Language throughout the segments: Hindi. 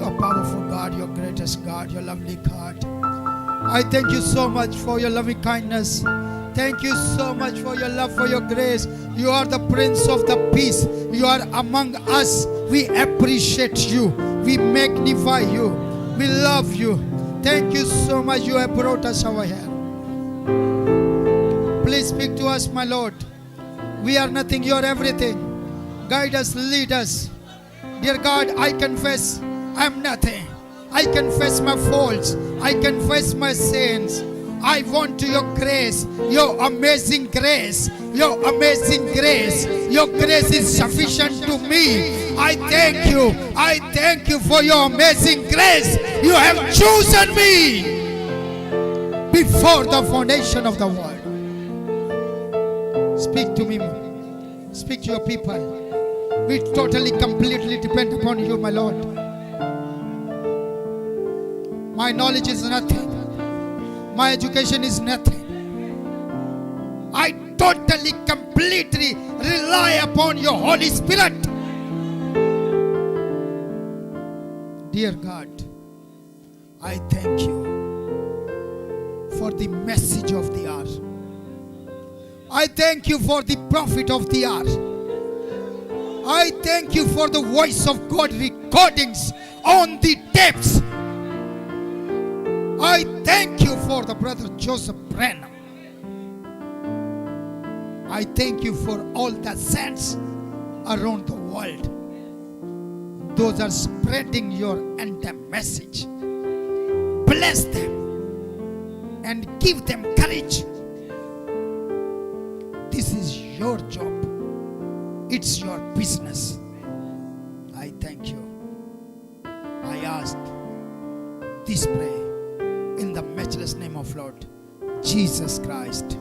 Your powerful God, your greatest God, your lovely God. I thank you so much for your loving kindness. Thank you so much for your love, for your grace. You are the Prince of the Peace. You are among us. We appreciate you. We magnify you. We love you. Thank you so much. You have brought us over here. Please speak to us, my Lord. We are nothing. You are everything. Guide us, lead us. Dear God, I confess I am nothing. I confess my faults. I confess my sins. I want your grace, your amazing grace, your amazing grace. Your grace is sufficient to me. I thank you. I thank you for your amazing grace. You have chosen me before the foundation of the world. Speak to me. Speak to your people. We totally, completely depend upon you, my Lord. My knowledge is nothing. My education is nothing. I totally, completely rely upon your Holy Spirit. Dear God, I thank you for the message of the hour. I thank you for the prophet of the hour. I thank you for the voice of God recordings on the tapes. I thank you for the brother Joseph Branham. I thank you for all the saints around the world. Those are spreading your end-time message. Bless them and give them courage. This is your job. It's your business. I thank you. I ask this prayer in the matchless name of Lord Jesus Christ.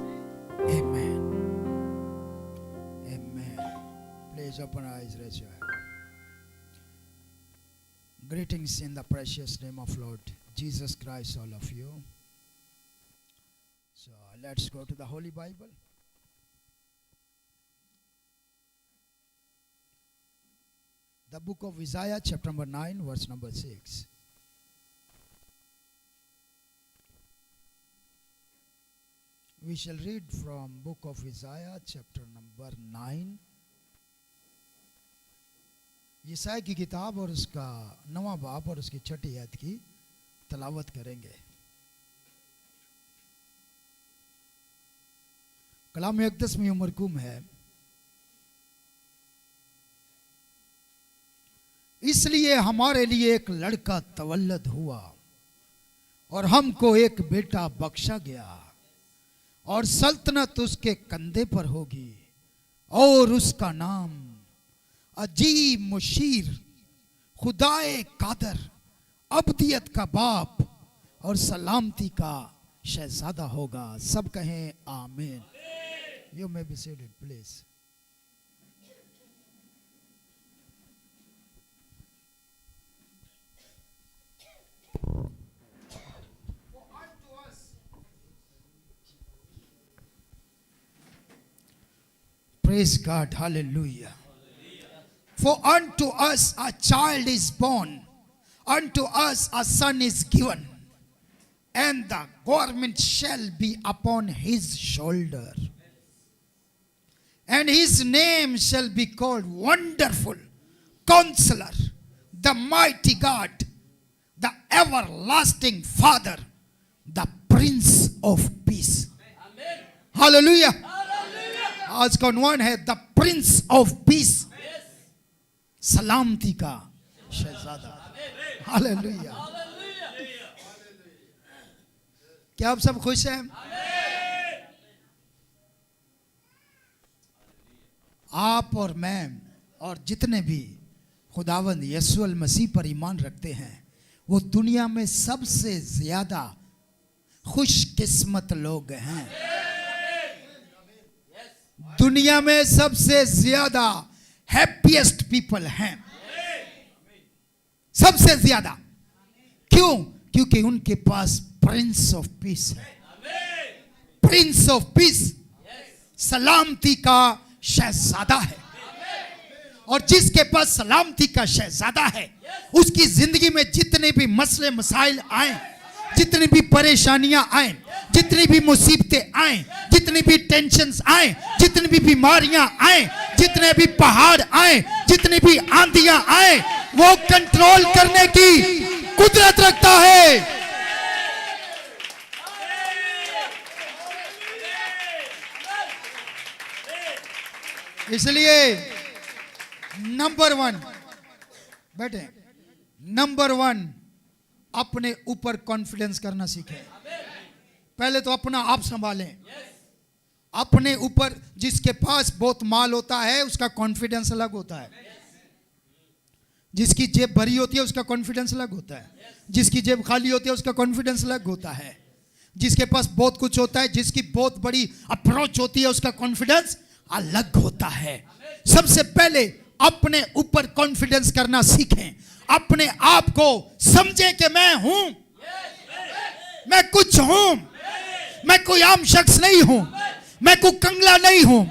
Amen. Amen. Please open our eyes, raise your hand. Greetings in the precious name of Lord Jesus Christ, all of you. So let's go to the Holy Bible. The book of Isaiah, chapter number 9, verse number 6. We shall read from book of Isaiah, chapter number 9. ईसाई की किताब और उसका 9वां बाब और उसकी 6ठी आयत की तलावत करेंगे। कलाम अक़दस में मरकूम है, इसलिए हमारे लिए एक लड़का तवल्लद हुआ और हमको एक बेटा बख्शा गया और सल्तनत उसके कंधे पर होगी और उसका नाम अजीब मुशीर, खुदाए कादर, अब्दियत का बाप और सलामती का शहजादा होगा। सब कहें आमीन। You may be seated please. Praise God, hallelujah. For unto us a child is born, unto us a son is given, and the government shall be upon his shoulder. And his name shall be called Wonderful, Counselor, the Mighty God, the Everlasting Father, the Prince of Peace. Amen. Hallelujah. आज का उन्वान है द प्रिंस ऑफ पीस, सलामती का शहजादा। हालेलुया। क्या आप सब खुश हैं? आप और मैं और जितने भी खुदावंद यीशु मसीह पर ईमान रखते हैं, वो दुनिया में सबसे ज्यादा खुशकिस्मत लोग हैं। दुनिया में सबसे ज्यादा हैप्पीएस्ट पीपल हैं, सबसे ज्यादा। क्यों? क्योंकि उनके पास प्रिंस ऑफ पीस है। प्रिंस ऑफ पीस, सलामती का शहजादा है। और जिसके पास सलामती का शहजादा है, उसकी जिंदगी में जितने भी मसले मसाइल आए, जितनी भी परेशानियां आए, जितनी भी मुसीबतें आए, जितनी भी टेंशन्स आए, जितनी भी बीमारियां आए, जितने भी पहाड़ आए, जितनी भी आंधियां आए, वो कंट्रोल करने की कुदरत रखता है। इसलिए नंबर 1 बैठे, नंबर 1 अपने ऊपर कॉन्फिडेंस करना सीखें। पहले तो अपना आप संभालें। अपने ऊपर, जिसके पास बहुत माल होता है उसका कॉन्फिडेंस अलग होता है, जिसकी जेब भरी होती है उसका कॉन्फिडेंस अलग होता है, जिसकी जेब खाली होती है उसका कॉन्फिडेंस अलग होता है, जिसके पास बहुत कुछ होता है, जिसकी बहुत बड़ी अप्रोच होती है उसका कॉन्फिडेंस अलग होता है। सबसे पहले अपने ऊपर कॉन्फिडेंस करना सीखें। अपने आप को समझें कि मैं हूं, मैं कुछ हूं, मैं कोई आम शख्स नहीं हूं, मैं कोई कंगला नहीं हूं,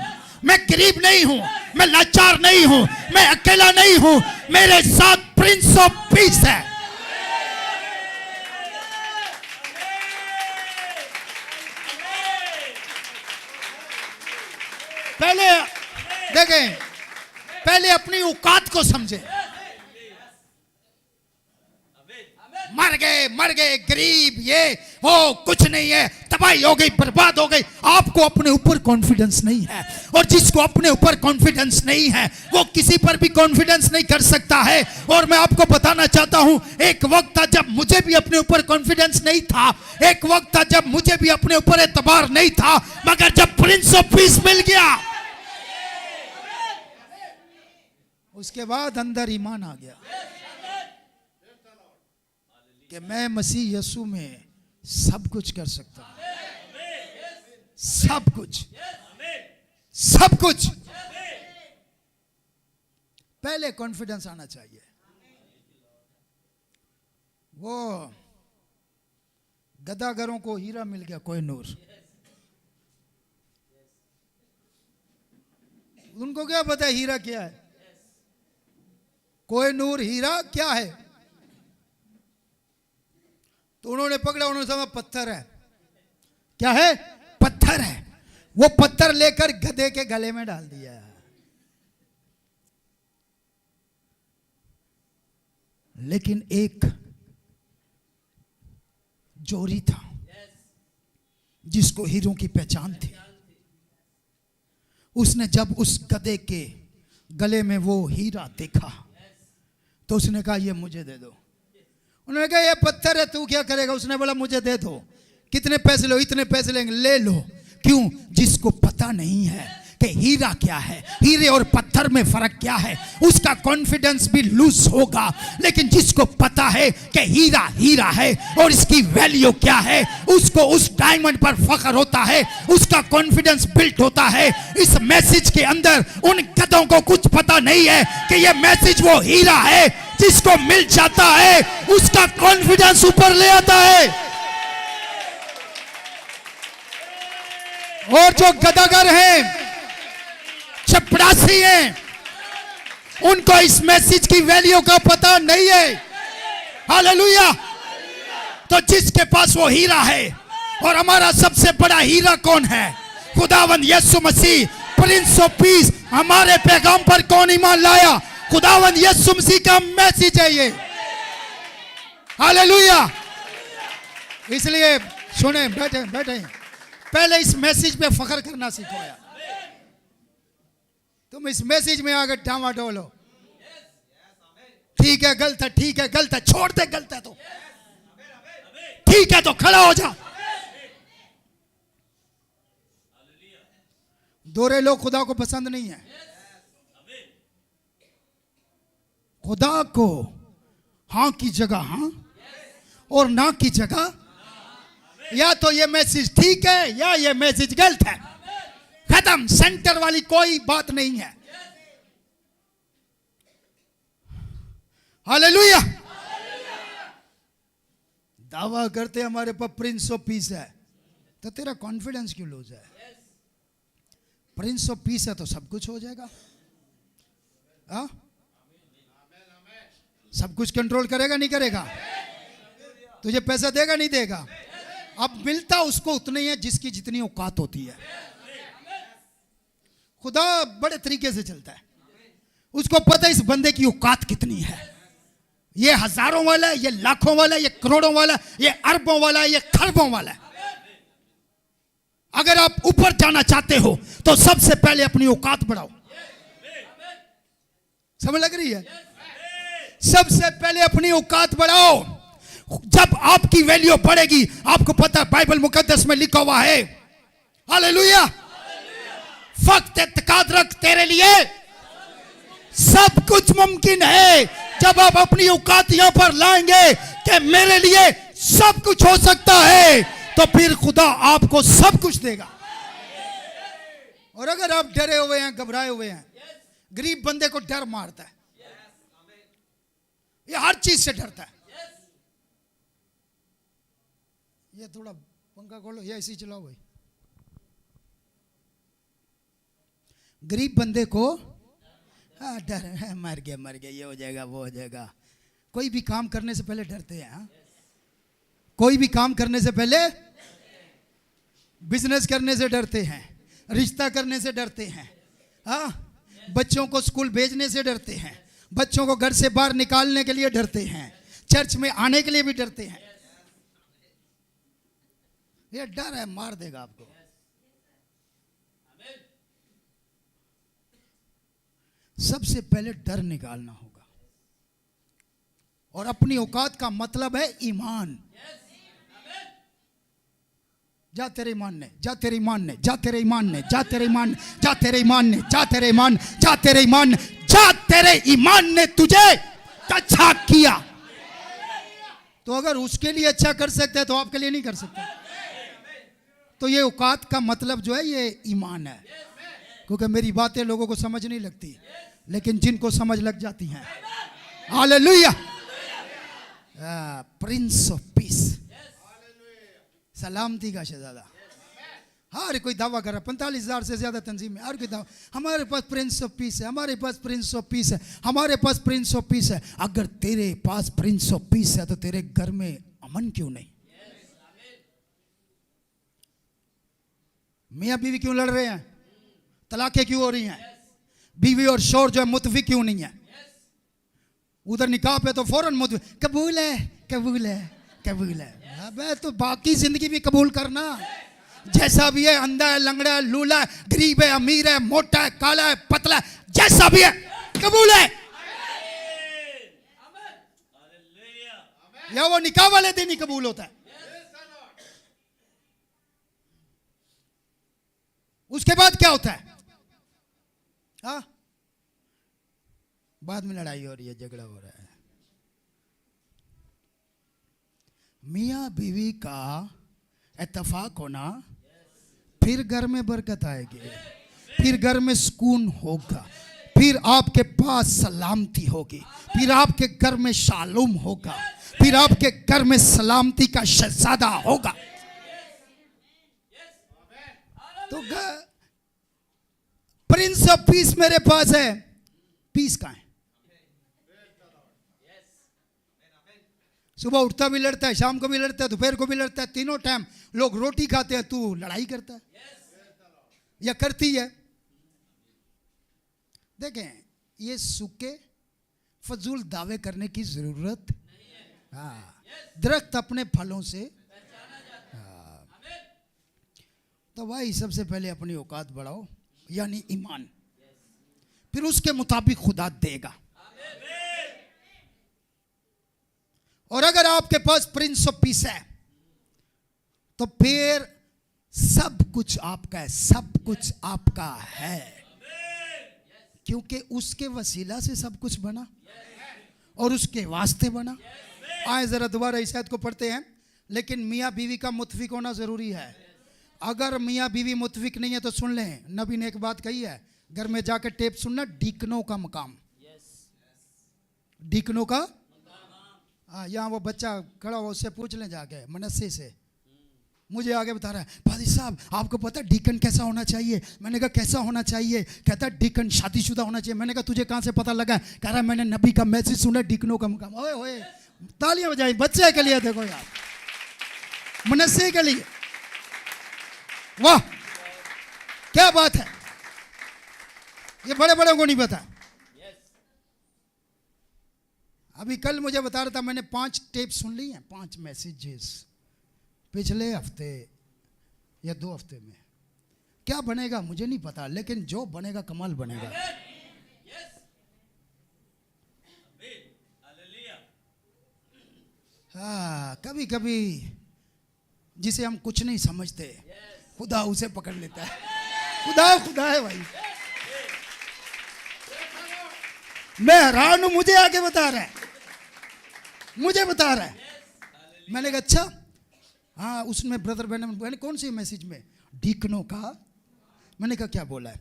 मैं गरीब नहीं हूं, मैं लाचार नहीं हूं, मैं अकेला नहीं हूं, मेरे साथ प्रिंस ऑफ पीस है। पहले देखें, पहले अपनी औकात को समझें। मर गए गरीब, ये वो कुछ नहीं है, तबाही हो गई, बर्बाद हो गई। आपको अपने ऊपर कॉन्फिडेंस नहीं है, और जिसको अपने ऊपर कॉन्फिडेंस नहीं है वो किसी पर भी कॉन्फिडेंस नहीं कर सकता है। और मैं आपको बताना चाहता हूं, एक वक्त था जब मुझे भी अपने ऊपर कॉन्फिडेंस नहीं था, एक वक्त था जब मुझे भी अपने ऊपर एतबार नहीं था, मगर जब प्रिंस ऑफ पीस मिल गया उसके बाद अंदर ईमान आ गया कि मैं मसीह यीशु में सब कुछ कर सकता हूं। सब कुछ, सब कुछ। पहले कॉन्फिडेंस आना चाहिए। वो गदागरों को हीरा मिल गया, कोहिनूर। उनको क्या पता है हीरा क्या है? कोहिनूर हीरा क्या है तो उन्होंने पकड़ा, उन्होंने समझा पत्थर है। क्या है? पत्थर है। वो पत्थर लेकर गधे के गले में डाल दिया। लेकिन एक जोरी था जिसको हीरों की पहचान थी। उसने जब उस गधे के गले में वो हीरा देखा तो उसने कहा ये मुझे दे दो। उन्होंने कहा ये पत्थर है, तू क्या करेगा? उसने बोला मुझे दे दो। कितने पैसे लो? इतने पैसे लेंगे। ले लो। क्यों? जिसको पता नहीं है कि हीरा क्या है, हीरे और पत्थर में फर्क क्या है, उसका कॉन्फिडेंस भी लूज होगा। लेकिन जिसको पता है कि हीरा हीरा है और इसकी वैल्यू क्या है, उसको उस डायमंड पर फख्र होता है, उसका कॉन्फिडेंस बिल्ट होता है। इस मैसेज के अंदर उन गधों को कुछ पता नहीं है कि यह मैसेज वो हीरा है। जिसको मिल जाता है उसका कॉन्फिडेंस ऊपर ले आता है। और जो गदागर हैं, चपड़ासी हैं, उनको इस मैसेज की वैल्यू का पता नहीं है। हालेलुया। तो जिसके पास वो हीरा है, और हमारा सबसे बड़ा हीरा कौन है? खुदावंद यीशु मसीह, प्रिंस ऑफ पीस। हमारे पैगाम पर कौन ईमान लाया? खुदावंद यीशु मसीह का मैसेज है ये। हालेलुया। इसलिए सुने, बैठे बैठे, पहले इस मैसेज पे फख्र करना सीखो यार। तुम इस मैसेज में आकर डामाडोल हो। ठीक है गलत है, ठीक है गलत है, छोड़ दे गलत है तो ठीक है, तो खड़ा हो जा। दोहरे लोग खुदा को पसंद नहीं है। खुदा को हां की जगह हां और ना की जगह, या तो ये मैसेज ठीक है या ये मैसेज गलत है। खत्म। सेंटर वाली कोई बात नहीं है। हालेलुया। दावा करते हमारे पास प्रिंस ऑफ पीस है, तो तेरा कॉन्फिडेंस क्यों लूज है? प्रिंस ऑफ पीस है तो सब कुछ हो जाएगा। हाँ? सब कुछ कंट्रोल करेगा नहीं करेगा? तुझे पैसा देगा नहीं देगा? अब मिलता उसको उतना ही है जिसकी जितनी औकात होती है। खुदा बड़े तरीके से चलता है, उसको पता है इस बंदे की औकात कितनी है। ये हजारों वाला है, ये लाखों वाला है, ये करोड़ों वाला है, ये अरबों वाला है, ये खरबों वाला है। अगर आप ऊपर जाना चाहते हो तो सबसे पहले अपनी औकात बढ़ाओ। समझ लग रही है? सबसे पहले अपनी औकात बढ़ाओ। जब आपकी वैल्यू बढ़ेगी, आपको पता है बाइबल मुकद्दस में लिखा हुआ है, हालेलुया, फक्त इत्तेकाद रख, तेरे लिए सब कुछ मुमकिन है। जब आप अपनी औकात यहां पर लाएंगे कि मेरे लिए सब कुछ हो सकता है, तो फिर खुदा आपको सब कुछ देगा। और अगर आप डरे हुए हैं, घबराए हुए हैं, गरीब बंदे को डर मारता है, ये हर चीज से डरता है। ये थोड़ा पंखा खोलो, ये ऐसे ही चलाओ भाई। गरीब बंदे को डर है, मर गया, ये हो जाएगा, वो हो जाएगा। कोई भी काम करने से पहले डरते हैं। हाँ? कोई भी काम करने से पहले, बिजनेस करने से डरते हैं, रिश्ता करने से डरते हैं, हाँ? बच्चों को स्कूल भेजने से डरते हैं, बच्चों को घर से बाहर निकालने के लिए डरते हैं, चर्च में आने के लिए भी डरते हैं। ये डर है, मार देगा आपको। सबसे पहले डर निकालना होगा। और अपनी औकात का मतलब है ईमान। जा तेरे ईमान ने, जा तेरे ईमान ने, जा तेरे ईमान ने, जा तेरे ईमान, जा तेरे ईमान ने, जा तेरे ईमान, जा तेरे ईमान, जा तेरे ईमान ने तुझे अच्छा किया। तो अगर उसके लिए अच्छा कर सकते हैं तो आपके लिए नहीं कर सकते। तो ये औकात का मतलब जो है ये ईमान है। क्योंकि मेरी बातें लोगों को समझ नहीं लगती, लेकिन जिनको समझ लग जाती हैं, हालेलुया, प्रिंस ऑफ पीस, सलामती का शहजादा। हर कोई दावा कर रहा है, 45,000 से ज्यादा तंजीम है, हर कोई दावा, हमारे पास प्रिंस ऑफ पीस है, हमारे पास प्रिंस ऑफ पीस है, हमारे पास प्रिंस ऑफ पीस है। अगर तेरे पास प्रिंस ऑफ पीस है तो तेरे घर में अमन क्यों नहीं? मियां बीवी क्यों लड़ रहे हैं? तलाकें क्यों हो रही हैं? बीवी और शौहर जो है मुतफिक क्यों नहीं है? उधर निकाह पे तो फौरन मुतफिक, कबूल है, कबूल है, कबूल है। अबे तो बाकी जिंदगी भी कबूल करना, जैसा भी है, अंधा है, लंगड़ा है, लूला है, गरीब है, अमीर है, मोटा है, काला है, पतला है, जैसा भी है कबूल है। या वो निकाह वाले दिन ही कबूल होता है, उसके बाद क्या होता है? हाँ, बाद में लड़ाई हो रही है, झगड़ा हो रहा है। मियाँ बीवी का इत्तेफाक होना, फिर घर में बरकत आएगी, फिर घर में सुकून होगा, फिर आपके पास सलामती होगी, फिर आपके घर में शालूम होगा, फिर आपके घर में सलामती का शहजादा होगा। तो प्रिंस ऑफ पीस मेरे पास है, पीस कहाँ है? सुबह उठता भी लड़ता है, शाम को भी लड़ता है, दोपहर को भी लड़ता है, तीनों टाइम लोग रोटी खाते हैं, तू लड़ाई करता है या करती है। देखें, ये सूखे फजूल दावे करने की जरूरत, हाँ, दरख्त अपने फलों से, हाँ। तो भाई सबसे पहले अपनी औकात बढ़ाओ, यानी ईमान, फिर उसके मुताबिक खुदा देगा। और अगर आपके पास प्रिंस ऑफ पीस है तो फिर सब कुछ आपका है, सब कुछ आपका है, क्योंकि उसके वसीला से सब कुछ बना और उसके वास्ते बना। आए जरा दोबारा इस आयत को पढ़ते हैं। लेकिन मियाँ बीवी का मुत्फिक होना जरूरी है। अगर मियाँ बीवी मुत्फिक नहीं है तो सुन लें, नबी ने एक बात कही है, घर में जाकर टेप सुनना, डीकनों का मकाम, डीकनों का। हाँ, यहाँ वो बच्चा खड़ा हो, उससे पूछ लें जाके, मनस्से से, मुझे आगे बता रहा है, भाई साहब आपको पता है डीकन कैसा होना चाहिए? मैंने कहा कैसा होना चाहिए? कहता है डीकन शादीशुदा होना चाहिए। मैंने कहा तुझे कहाँ से पता लगा? कह रहा है मैंने नबी का मैसेज सुना डीकनों का मुकाम। ओए ओए, तालियां बजाई बच्चे के लिए, देखो यार, मनस्से के लिए, वाह क्या बात है। ये बड़े बड़े को नहीं पता। अभी कल मुझे बता रहा था, मैंने 5 टेप सुन ली हैं, 5 मैसेजेस पिछले हफ्ते या 2 हफ्ते में। क्या बनेगा मुझे नहीं पता, लेकिन जो बनेगा कमाल बनेगा। हाँ, कभी कभी जिसे हम कुछ नहीं समझते खुदा उसे पकड़ लेता है। खुदा खुदा है भाई। मैं हैरान हूं, मुझे आगे बता रहा है, मुझे बता रहा है। मैंने कहा अच्छा, हाँ उसमें ब्रदर मैंने कौन सी मैसेज में डीकनों का, मैंने कहा क्या बोला है?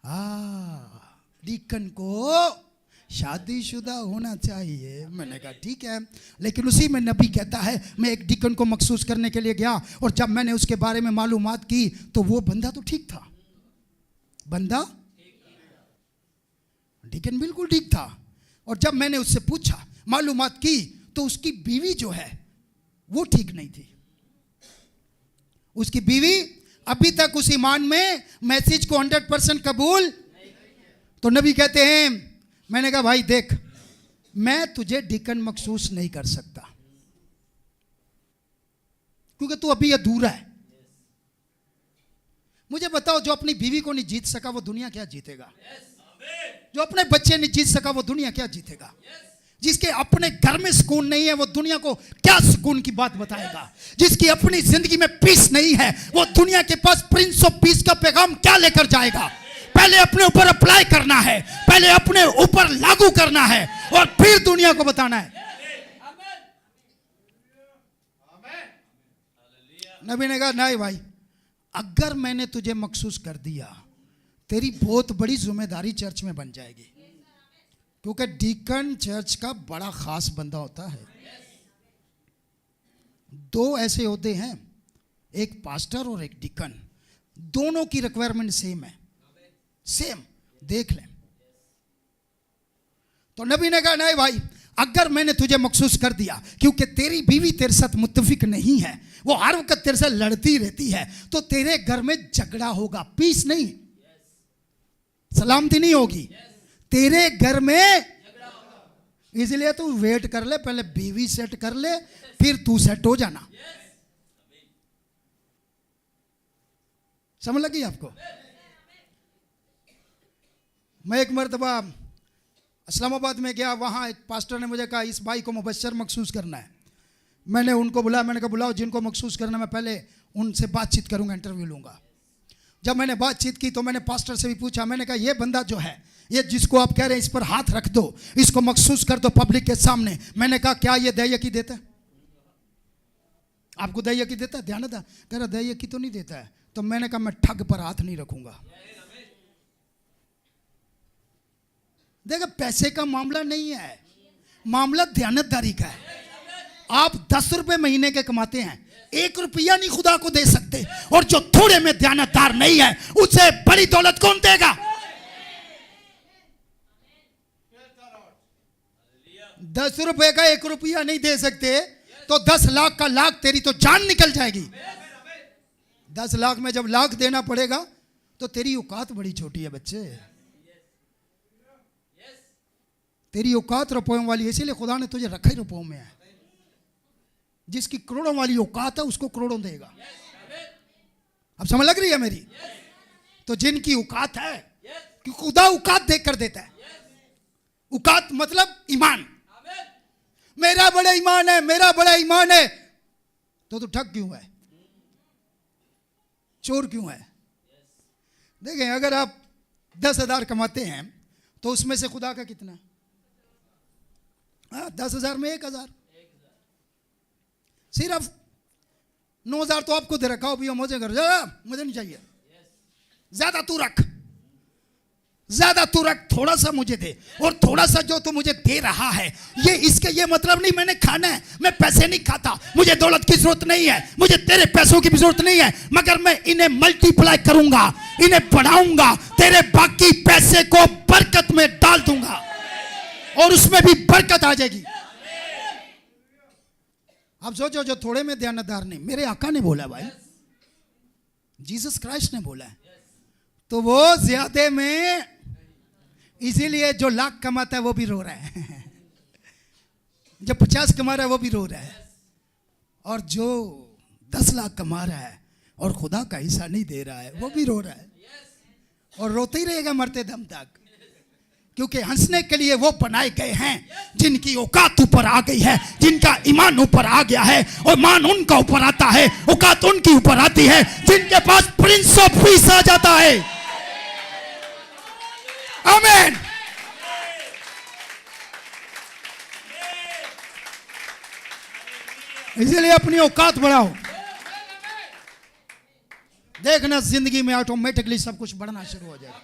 हाँ डीकन को शादीशुदा होना चाहिए। मैंने कहा ठीक है, लेकिन उसी में नबी कहता है मैं एक डीकन को मखसूस करने के लिए गया और जब मैंने उसके बारे में मालूमात की तो वो बंदा तो ठीक था, बंदा डीकन बिल्कुल ठीक था। और जब मैंने उससे पूछा मालूमात की तो उसकी बीवी जो है वो ठीक नहीं थी। उसकी बीवी अभी तक उस ईमान में मैसेज को 100% कबूल। तो नबी कहते हैं, मैंने कहा भाई देख, मैं तुझे डीकन मखसूस नहीं कर सकता क्योंकि तू अभी अधूरा है। मुझे बताओ, जो अपनी बीवी को नहीं जीत सका वो दुनिया क्या जीतेगा? जो अपने बच्चे नहीं जीत सका वो दुनिया क्या जीतेगा? जिसके अपने घर में सुकून नहीं है वो दुनिया को क्या सुकून की बात बताएगा? जिसकी अपनी जिंदगी में पीस नहीं है वो दुनिया के पास प्रिंस ऑफ पीस का पैगाम क्या लेकर जाएगा? पहले अपने ऊपर अप्लाई करना है, पहले अपने ऊपर लागू करना है और फिर दुनिया को बताना है। नबी ने कहा नहीं भाई, अगर मैंने तुझे मखसूस कर दिया तेरी बहुत बड़ी जिम्मेदारी चर्च में बन जाएगी, क्योंकि डीकन चर्च का बड़ा खास बंदा होता है। 2 ऐसे होते हैं, एक पास्टर और एक डीकन, दोनों की रिक्वायरमेंट सेम है, सेम, देख लें। तो नबी ने कहा नहीं भाई, अगर मैंने तुझे मखसूस कर दिया क्योंकि तेरी बीवी तेरे साथ मुत्तफिक नहीं है, वो हर वक्त तेरे से लड़ती रहती है, तो तेरे घर में झगड़ा होगा, पीस नहीं, सलामती नहीं होगी, तेरे घर में। इसलिए तू वेट कर ले, पहले बीवी सेट कर ले फिर तू सेट हो जाना। समझ लगी आपको? मैं एक मर्तबा इस्लामाबाद में गया, वहाँ एक पास्टर ने मुझे कहा इस भाई को मुबश्शर मखसूस करना है। मैंने उनको बुलाया, मैंने कहा बुलाओ जिनको मखसूस करना, मैं पहले उनसे बातचीत करूँगा, इंटरव्यू लूँगा। जब मैंने बातचीत की तो मैंने पास्टर से भी पूछा, मैंने कहा ये बंदा जो है, ये जिसको आप कह रहे हैं इस पर हाथ रख दो, इसको मखसूस कर दो पब्लिक के सामने, मैंने कहा क्या ये दया देता है? आपको दया देता है? ध्यान था, कह रहा दया तो नहीं देता है। तो मैंने कहा मैं ठग पर हाथ नहीं रखूंगा। देखो पैसे का मामला नहीं है, मामला ध्यानतदारी का है। आप 10 रुपए महीने के कमाते हैं, 1 रुपया नहीं खुदा को दे सकते, और जो थोड़े में ध्यानतदार नहीं है उसे बड़ी दौलत कौन देगा? 10 रुपए का 1 रुपया नहीं दे सकते तो 10 लाख का लाख, तेरी तो जान निकल जाएगी। 10 लाख में जब लाख देना पड़ेगा तो तेरी औकात बड़ी छोटी है बच्चे, तेरी औकात रुपयों वाली है, इसीलिए खुदा ने तुझे रखा ही रुपयों में है। जिसकी करोड़ों वाली औकात है उसको करोड़ों देगा। अब समझ लग रही है मेरी? तो जिनकी औकात है, कि खुदा औकात देख कर देता है। औकात मतलब ईमान। मेरा बड़ा ईमान है, मेरा बड़ा ईमान है, तो तू ठग क्यों है? चोर क्यों है? देखें, अगर आप 10,000 कमाते हैं तो उसमें से खुदा का कितना? 10,000 में 1,000, सिर्फ 9,000 तो आपको दे रखा हो, भी मुझे घर जा, मुझे नहीं चाहिए, ज्यादा तू रख। ज्यादा तू रख, थोड़ा सा मुझे दे, और थोड़ा सा जो तू मुझे दे रहा है ये मतलब नहीं मैंने खाना है, मैं पैसे नहीं खाता, मुझे दौलत की जरूरत नहीं है, मुझे तेरे पैसों की भी जरूरत नहीं है, मगर मैं इन्हें मल्टीप्लाई करूंगा, इन्हें बढ़ाऊंगा, तेरे बाकी पैसे को बरकत में डाल दूंगा और उसमें भी बरकत आ जाएगी। अब सोचो, जो थोड़े में ध्यानदार नहीं, मेरे आका ने बोला भाई, जीसस क्राइस्ट ने बोला है, तो वो ज्यादा में, इसीलिए जो लाख कमाता है वो भी रो रहा है जो 50 कमा रहा है वो भी रो रहा है, और जो 10 लाख कमा रहा है और खुदा का हिस्सा नहीं दे रहा है वो भी रो रहा है, और रोते ही रहेगा मरते दम तक, क्योंकि हंसने के लिए वो बनाए गए हैं जिनकी औकात ऊपर आ गई है, जिनका ईमान ऊपर आ गया है, और मान उनका ऊपर आता है, औकात उनकी ऊपर आती है जिनके पास प्रिंस ऑफ पीस आ जाता है। आमीन। इसलिए अपनी औकात बढ़ाओ, देखना जिंदगी में ऑटोमेटिकली सब कुछ बढ़ना शुरू हो जाएगा।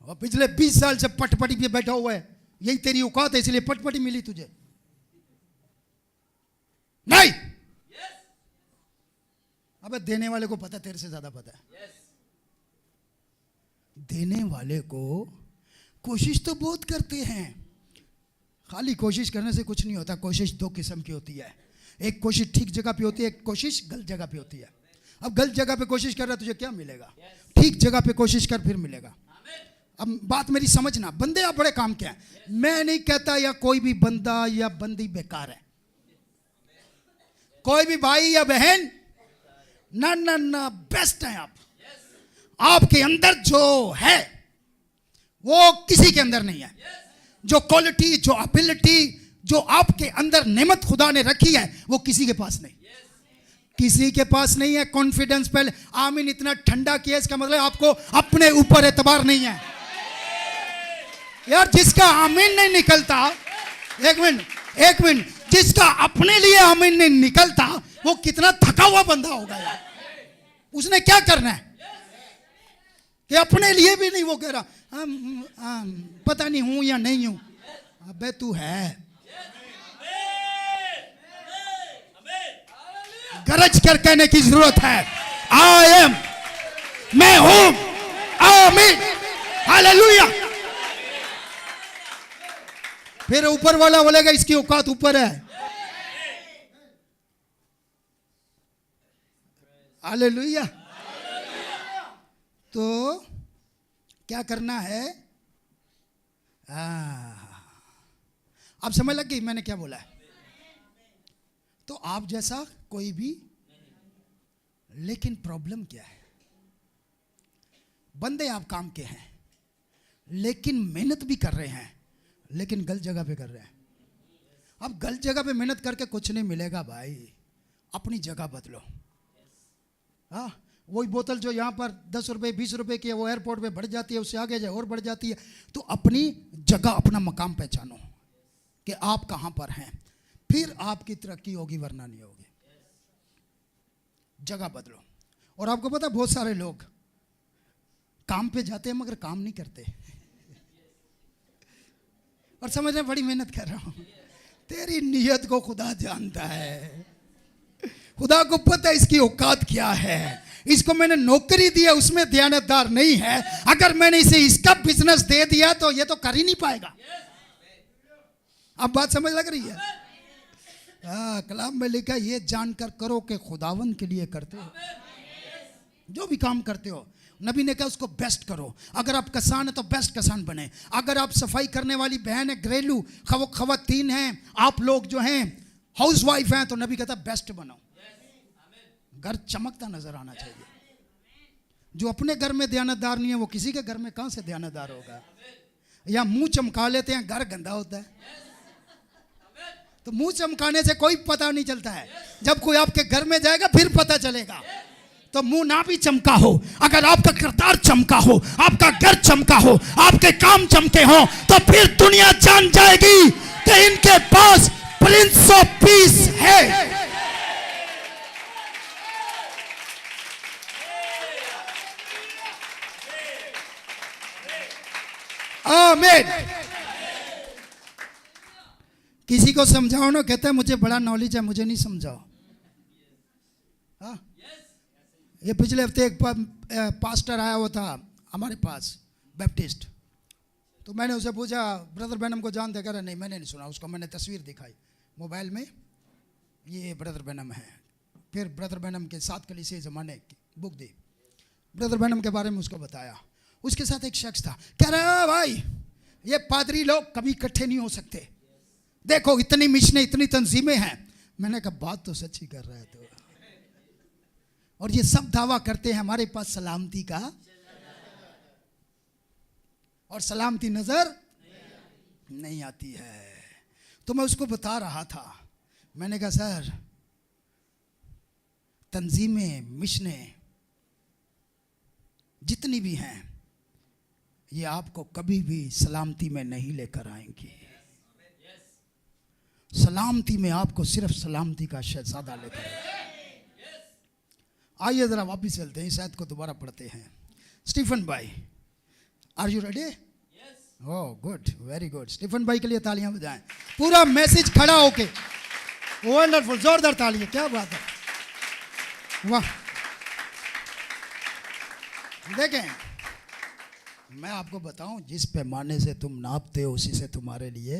और पिछले 20 साल से पटपटी पे बैठा हुआ है, यही तेरी औकात है, इसलिए पटपटी मिली तुझे नहीं। अबे देने वाले को पता, तेरे से ज्यादा पता है। देने वाले को कोशिश तो बहुत करते हैं, खाली कोशिश करने से कुछ नहीं होता। कोशिश दो किस्म की होती है, एक कोशिश ठीक जगह पे होती है, एक कोशिश गलत जगह पे होती है। अब गलत जगह पे कोशिश कर रहा है, तुझे क्या मिलेगा? ठीक जगह पे कोशिश कर, फिर मिलेगा। अब बात मेरी समझना, बंदे आप बड़े काम के हैं, मैं नहीं कहता या कोई भी बंदा या बंदी बेकार है, कोई भी भाई या बहन, ना ना ना, बेस्ट है आप। आपके अंदर जो है वो किसी के अंदर नहीं है। जो क्वालिटी, जो एबिलिटी, जो आपके अंदर नेमत खुदा ने रखी है, वो किसी के पास नहीं, किसी के पास नहीं है। कॉन्फिडेंस पहले आमीन इतना ठंडा किया, इसका मतलब आपको अपने ऊपर एतबार नहीं है यार। जिसका आमीन नहीं निकलता, एक मिनट, जिसका अपने लिए आमीन नहीं निकलता, वो कितना थका हुआ बंदा होगा यार। उसने क्या करना है कि अपने लिए भी नहीं वो कह रहा पता नहीं हूं या नहीं हूं। अबे तू है, गरज कर कहने की जरूरत है, आई एम, मैं हूं। आमीन, हालेलुया। फिर ऊपर वाला बोलेगा इसकी औकात ऊपर है। हालेलुया। तो क्या करना है? अब समझ लग गई मैंने क्या बोला है? तो आप जैसा कोई भी, लेकिन प्रॉब्लम क्या है? बंदे आप काम के हैं, लेकिन मेहनत भी कर रहे हैं, लेकिन गलत जगह पे कर रहे हैं। अब गलत जगह पे मेहनत करके कुछ नहीं मिलेगा भाई, अपनी जगह बदलो। हाँ, वही बोतल जो यहाँ पर 10 रुपए 20 रुपए की है, वो एयरपोर्ट पे बढ़ जाती है, उससे आगे जाए और बढ़ जाती है। तो अपनी जगह, अपना मकाम पहचानो कि आप कहाँ पर हैं, फिर आपकी तरक्की होगी, वरना नहीं होगी। जगह बदलो। और आपको पता, बहुत सारे लोग काम पे जाते हैं मगर काम नहीं करते और समझ रहे बड़ी मेहनत कर रहा हूं। तेरी नियत को खुदा जानता है, खुदा को पता है इसकी औकात क्या है। इसको मैंने नौकरी दी है, उसमें ध्यानदार नहीं है। अगर मैंने इसे इसका बिजनेस दे दिया तो ये तो कर ही नहीं पाएगा। अब बात समझ लग रही है? कलाम में लिखा, ये जानकर करो कि खुदावन के लिए करते हो। जो भी काम करते हो, नबी ने कहा उसको बेस्ट करो। अगर आप किसान है तो बेस्ट किसान बने। अगर आप सफाई करने वाली बहन है, घरेलू खवातीन हैं, आप लोग जो हैं हाउस वाइफ हैं, तो नबी कहता बेस्ट बनो। घर चमकता नजर आना चाहिए। जो अपने घर में ध्यानदार नहीं है, वो किसी के घर में कहां से ध्यानदार होगा? या मुंह चमका लेते हैं, घर गंदा होता है। तो मुंह चमकाने से कोई पता नहीं चलता है, जब कोई आपके घर में जाएगा फिर पता चलेगा। तो मुंह ना भी चमका हो, अगर आपका किरदार चमका हो, आपका घर चमका हो, आपके काम चमके हो, तो फिर दुनिया जान जाएगी कि इनके पास प्रिंस ऑफ पीस है। आमीन। किसी को समझाओ ना, कहता है मुझे बड़ा नॉलेज है, मुझे नहीं समझाओ। हाँ, ये पिछले हफ्ते एक पास्टर आया हुआ था हमारे पास, बैप्टिस्ट। तो मैंने उसे पूछा ब्रदर बैनम को जानते? कह रहा नहीं मैंने नहीं सुना। उसको मैंने तस्वीर दिखाई मोबाइल में, ये ब्रदर बैनम है। फिर ब्रदर बैनम के 7 कलीसिया ज़माने की बुक दी, ब्रदर बैनम के बारे में उसको बताया। उसके साथ एक शख्स था, कह रहा भाई ये पादरी लोग कभी इकट्ठे नहीं हो सकते, देखो इतनी मिशनें, इतनी तंजीमें हैं। मैंने कहा बात तो सच्ची कर रहा है तो। और ये सब दावा करते हैं हमारे पास सलामती का, और सलामती नजर नहीं आती है। तो मैं उसको बता रहा था, मैंने कहा सर तंजीमें, मिशनें जितनी भी हैं ये आपको कभी भी सलामती में नहीं लेकर आएंगी। सलामती में आपको सिर्फ सलामती का शहजादा लेकर आएंगे। आइए जरा वापिस चलते हैं, इस आयत को दोबारा पढ़ते हैं। स्टीफन भाई, are you ready? Oh good, very good. Stephen भाई के लिए तालियां बजाएं। पूरा मैसेज खड़ा होके, वंडरफुल, जोरदार तालियां, क्या बात है, वाह। देखें, मैं आपको बताऊं, जिस पैमाने से तुम नापते हो उसी से तुम्हारे लिए,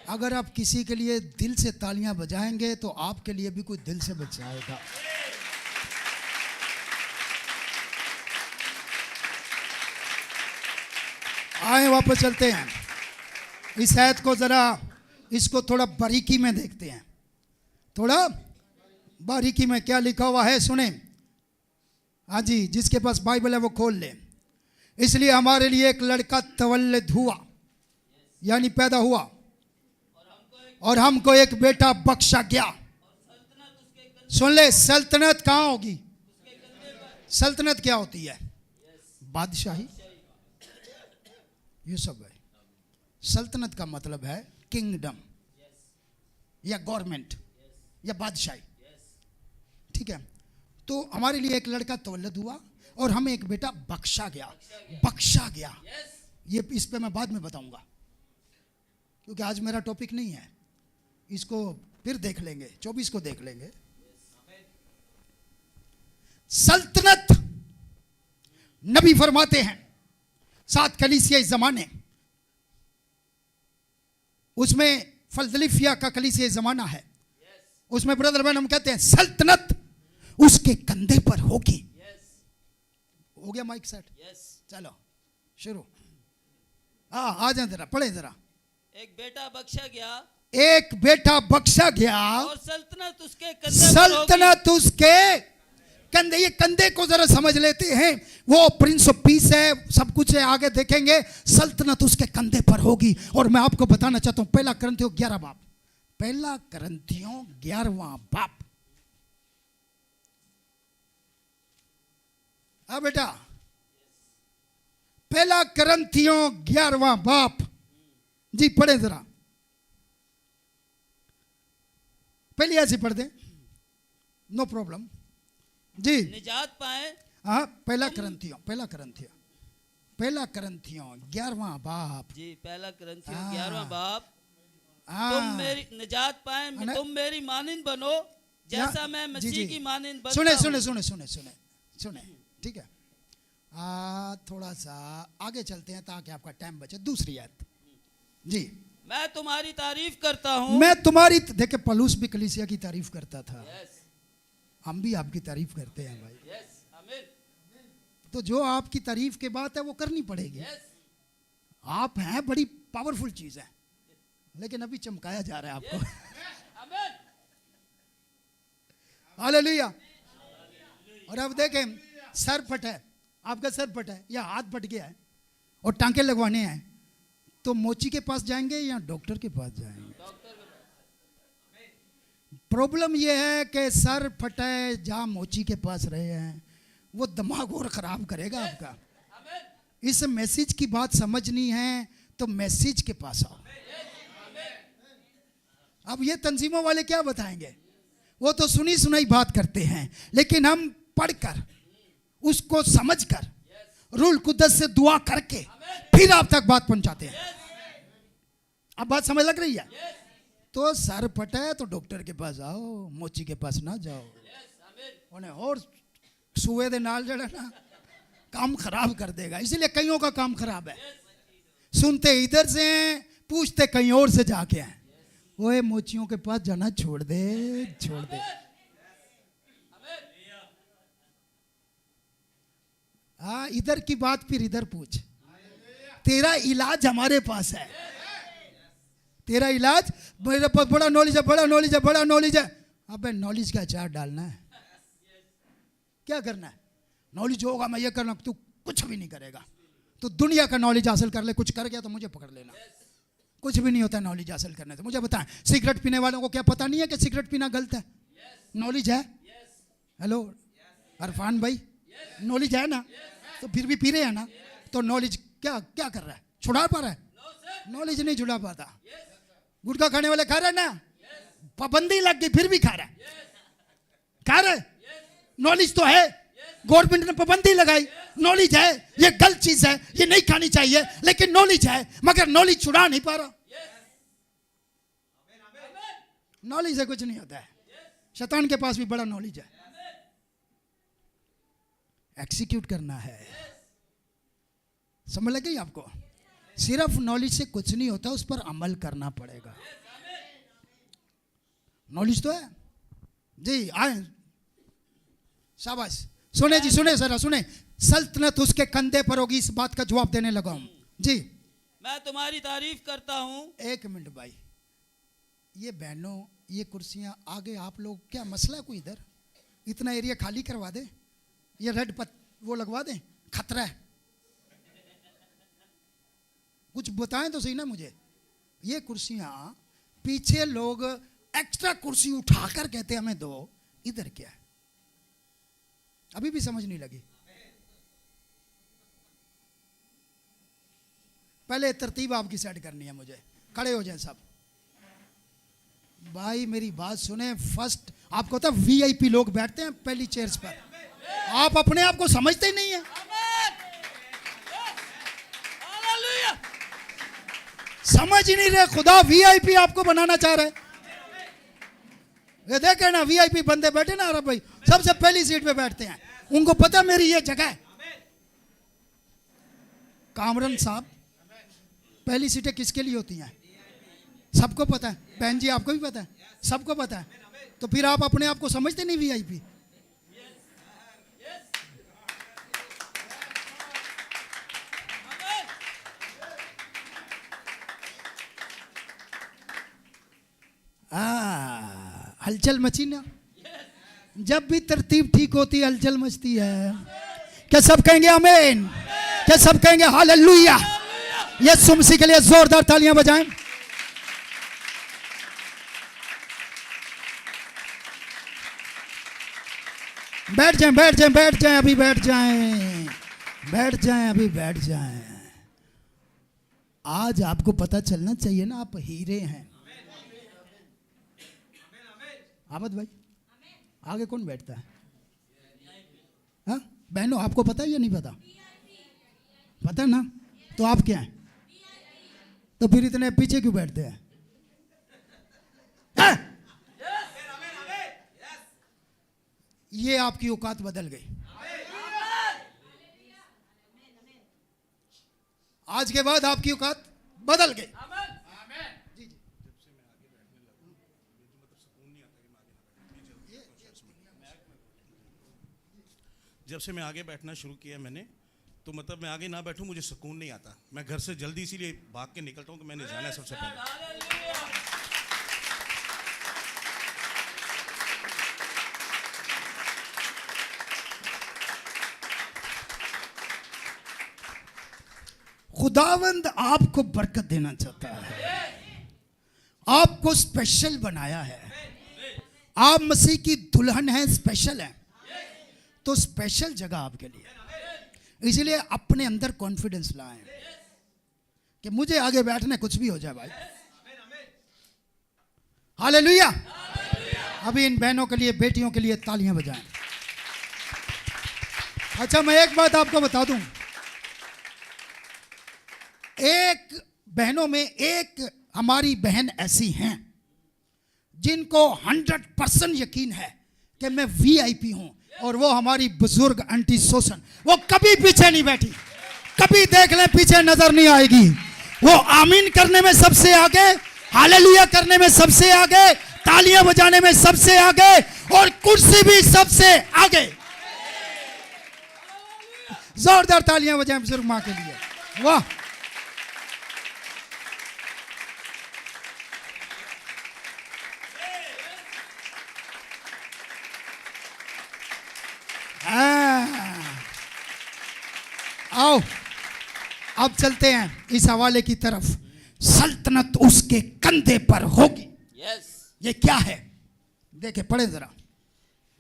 अगर आप किसी के लिए दिल से तालियां बजाएंगे तो आपके लिए भी कोई दिल से बजाएगा। आए वापस चलते हैं, इस आयत को जरा, इसको थोड़ा बारीकी में देखते हैं। थोड़ा बारीकी में क्या लिखा हुआ है सुने। हाँ जी, जिसके पास बाइबल है वो खोल ले। इसलिए हमारे लिए एक लड़का तवल्लुद हुआ, यानी पैदा हुआ, और हमको एक बेटा बख्शा गया। सुन ले, सल्तनत कहाँ होगी? सल्तनत क्या होती है? बादशाही, ये सब है। सल्तनत का मतलब है किंगडम या गवर्नमेंट या बादशाही, ठीक है। तो हमारे लिए एक लड़का तवल्लुद हुआ और हमें एक बेटा बख्शा गया। बख्शा गया, ये इस पे मैं बाद में बताऊंगा, क्योंकि आज मेरा टॉपिक नहीं है। इसको फिर देख लेंगे, 24 को देख लेंगे। सल्तनत, नबी फरमाते हैं 7 कलीसिया इस जमाने, उसमें फिलदिल्फिया का कलीसिया जमाना है, उसमें ब्रदर बैनम कहते हैं सल्तनत उसके कंधे पर होगी। हो गया माइक सेट? चलो शुरू। हाँ, आ जाए जरा, पढ़े जरा। एक बेटा बख्शा गया, एक बेटा बख्शा गया और सल्तनत उसके कंधे, सल्तनत उसके कंधे। ये कंधे को जरा समझ लेते हैं, वो प्रिंस ऑफ पीस है, सब कुछ है, आगे देखेंगे। सल्तनत उसके कंधे पर होगी। और मैं आपको बताना चाहता हूं, पहला करंथियों 11 बाब, पहला करंथियों 11वां बाब। हाँ बेटा, पहला करंथियों 11वां बाब जी, पढ़े जरा। पहले ऐसे पढ़ दे, नो प्रॉब्लम जी। निजात पाए। हाँ, पहला करंथियों 11वां बाब जी, पहला करंथियों 11वां बाब। हाँ, तुम मेरी निजात पाए, तुम मेरी मानिंद बनो जैसा मैं मसीह की मानिंद बनता सुने हूं। सुने सुने सुने सुने सुने, ठीक है। थोड़ा सा आगे चलते हैं ताकि आपका टाइम बचे। दूसरी आयत जी। मैं तुम्हारी तारीफ करता हूं। मैं तुम्हारी, देखे पौलुस भी कलीसिया की तारीफ करता था, हम भी आपकी तारीफ करते हैं भाई। तो जो आपकी तारीफ के बात है वो करनी पड़ेगी। आप हैं, बड़ी पावरफुल चीज है, लेकिन अभी चमकाया जा रहा है आपको। हालेलुया। और अब देखें, सर फटा है, आपका सर फटा है या हाथ फट गया है और टांके लगवाने हैं, तो मोची के पास जाएंगे या डॉक्टर के पास जाएंगे? प्रॉब्लम यह है कि सर फटा है, जहां मोची के पास रहे हैं वो दिमाग और खराब करेगा आपका। इस मैसेज की बात समझनी है तो मैसेज के पास आओ। अब ये तंजीमों वाले क्या बताएंगे? वो तो सुनी सुनाई बात करते हैं, लेकिन हम पढ़कर, उसको समझकर, रूल कुद्दत से दुआ करके फिर आप तक बात पहुंचाते हैं। अब बात समझ लग रही है? तो सर फटा है तो डॉक्टर के पास आओ, मोची के पास ना जाओ। उन्हें और सूए दे नाल जड़ा ना काम खराब कर देगा, इसलिए कईयों का काम खराब है। सुनते इधर से हैं, पूछते कहीं और से जाके हैं। वो मोचियों के पास जाना छोड़ दे, छोड़ दे। हाँ, इधर की बात फिर इधर पूछ। तेरा इलाज हमारे पास है, तेरा इलाज मेरे पास। बड़ा नॉलेज है, बड़ा नॉलेज है, बड़ा नॉलेज है। अबे नॉलेज का अचार डालना है, क्या करना है? नॉलेज होगा मैं ये करना, तू कुछ भी नहीं करेगा। तो दुनिया का नॉलेज हासिल कर ले, कुछ कर गया तो मुझे पकड़ लेना। कुछ भी नहीं होता नॉलेज हासिल करने से। मुझे बताएं, सिगरेट पीने वालों को क्या पता नहीं है कि सिगरेट पीना गलत है? नॉलेज है? हेलो अरफान भाई, नॉलेज है ना? तो फिर भी पी रहे हैं ना? तो नॉलेज क्या क्या कर रहा है? छुड़ा पा रहा है? नॉलेज नहीं छुड़ा पाता। गुटखा खाने वाले खा रहे हैं ना, पाबंदी लग गई फिर भी खा रहा है, खा रहे। नॉलेज तो है, गवर्नमेंट ने पाबंदी लगाई, नॉलेज है ये गलत चीज है, ये नहीं खानी चाहिए, लेकिन नॉलेज है, मगर नॉलेज छुड़ा नहीं पा रहा। नॉलेज से कुछ नहीं होता है। शैतान के पास भी बड़ा नॉलेज है, एक्सिक्यूट करना है। समझ लगी आपको? सिर्फ नॉलेज से कुछ नहीं होता, उस पर अमल करना पड़ेगा। नॉलेज तो है जी, आए शाबाश। सुने जी, सुने जरा सुने। सल्तनत उसके कंधे पर होगी, इस बात का जवाब देने लगा हूं जी। मैं तुम्हारी तारीफ करता हूं। एक मिनट भाई, ये बहनों, ये कुर्सियां आगे आप लोग, क्या मसला है कोई? इधर इतना एरिया खाली करवा दे, ये रेड वो लगवा दे, खतरा है। कुछ बताएं तो सही ना मुझे। ये कुर्सियां पीछे लोग एक्स्ट्रा कुर्सी उठाकर कहते हमें दो, इधर क्या है? अभी भी समझ नहीं लगी। पहले तरतीब आपकी सेट करनी है मुझे। खड़े हो जाए सब भाई, मेरी बात सुने। फर्स्ट आपको पता वीआईपी लोग बैठते हैं पहली चेयर्स पर, आप अपने आप को समझते ही नहीं है। समझ ही नहीं रहे, खुदा वीआईपी आपको बनाना चाह रहा है। ये देखे ना वीआईपी बंदे बैठे ना, अरे भाई सबसे पहली सीट पे बैठते हैं, उनको पता मेरी ये जगह है। कामरन साहब, पहली सीटें किसके लिए होती हैं? सबको पता है। बहन जी आपको भी पता है, सबको पता है। तो फिर आप अपने आप को समझते नहीं वीआईपी? हलचल मची ना। जब भी तरतीब ठीक होती है हलचल मचती है। क्या सब कहेंगे आमीन? क्या सब कहेंगे हालेलुया? यीशु मसीह के लिए जोरदार तालियां बजाएं। बैठ जाएं, बैठ जाएं, बैठ जाएं, अभी बैठ जाएं, बैठ जाएं, अभी बैठ जाएं। आज आपको पता चलना चाहिए ना, आप हीरे हैं। आमद भाई, आगे कौन बैठता है? हाँ बहनों, आपको पता है या नहीं पता? पता ना? तो आप क्या हैं? तो फिर इतने पीछे क्यों बैठते हैं? ये आपकी औकात बदल गई। आज के बाद आपकी औकात बदल गई। जब से मैं आगे बैठना शुरू किया मैंने, तो मतलब मैं आगे ना बैठूं मुझे सुकून नहीं आता। मैं घर से जल्दी इसीलिए भाग के निकलता हूं कि मैंने जाना है सबसे पहले। खुदावंद आपको बरकत देना चाहता है, आपको स्पेशल बनाया है। आप मसीह की दुल्हन हैं, स्पेशल हैं। तो स्पेशल जगह आपके लिए, इसलिए अपने अंदर कॉन्फिडेंस लाएं कि मुझे आगे बैठने कुछ भी हो जाए भाई। हालेलुया। अभी इन बहनों के लिए, बेटियों के लिए तालियां बजाएं। अच्छा मैं एक बात आपको बता दूं, एक बहनों में एक हमारी बहन ऐसी हैं जिनको 100% यकीन है कि मैं वीआईपी हूं, और वो हमारी बुजुर्ग आंटी सोसन। वो कभी पीछे नहीं बैठी, कभी देख ले पीछे नजर नहीं आएगी। वो आमीन करने में सबसे आगे, हालेलुया करने में सबसे आगे, तालियां बजाने में सबसे आगे, और कुर्सी भी सबसे आगे। जोरदार तालियां बजाएं बुजुर्ग मां के लिए। वाह, आओ अब चलते हैं इस हवाले की तरफ। सल्तनत उसके कंधे पर होगी। यस। ये क्या है? देखे, पढ़े जरा।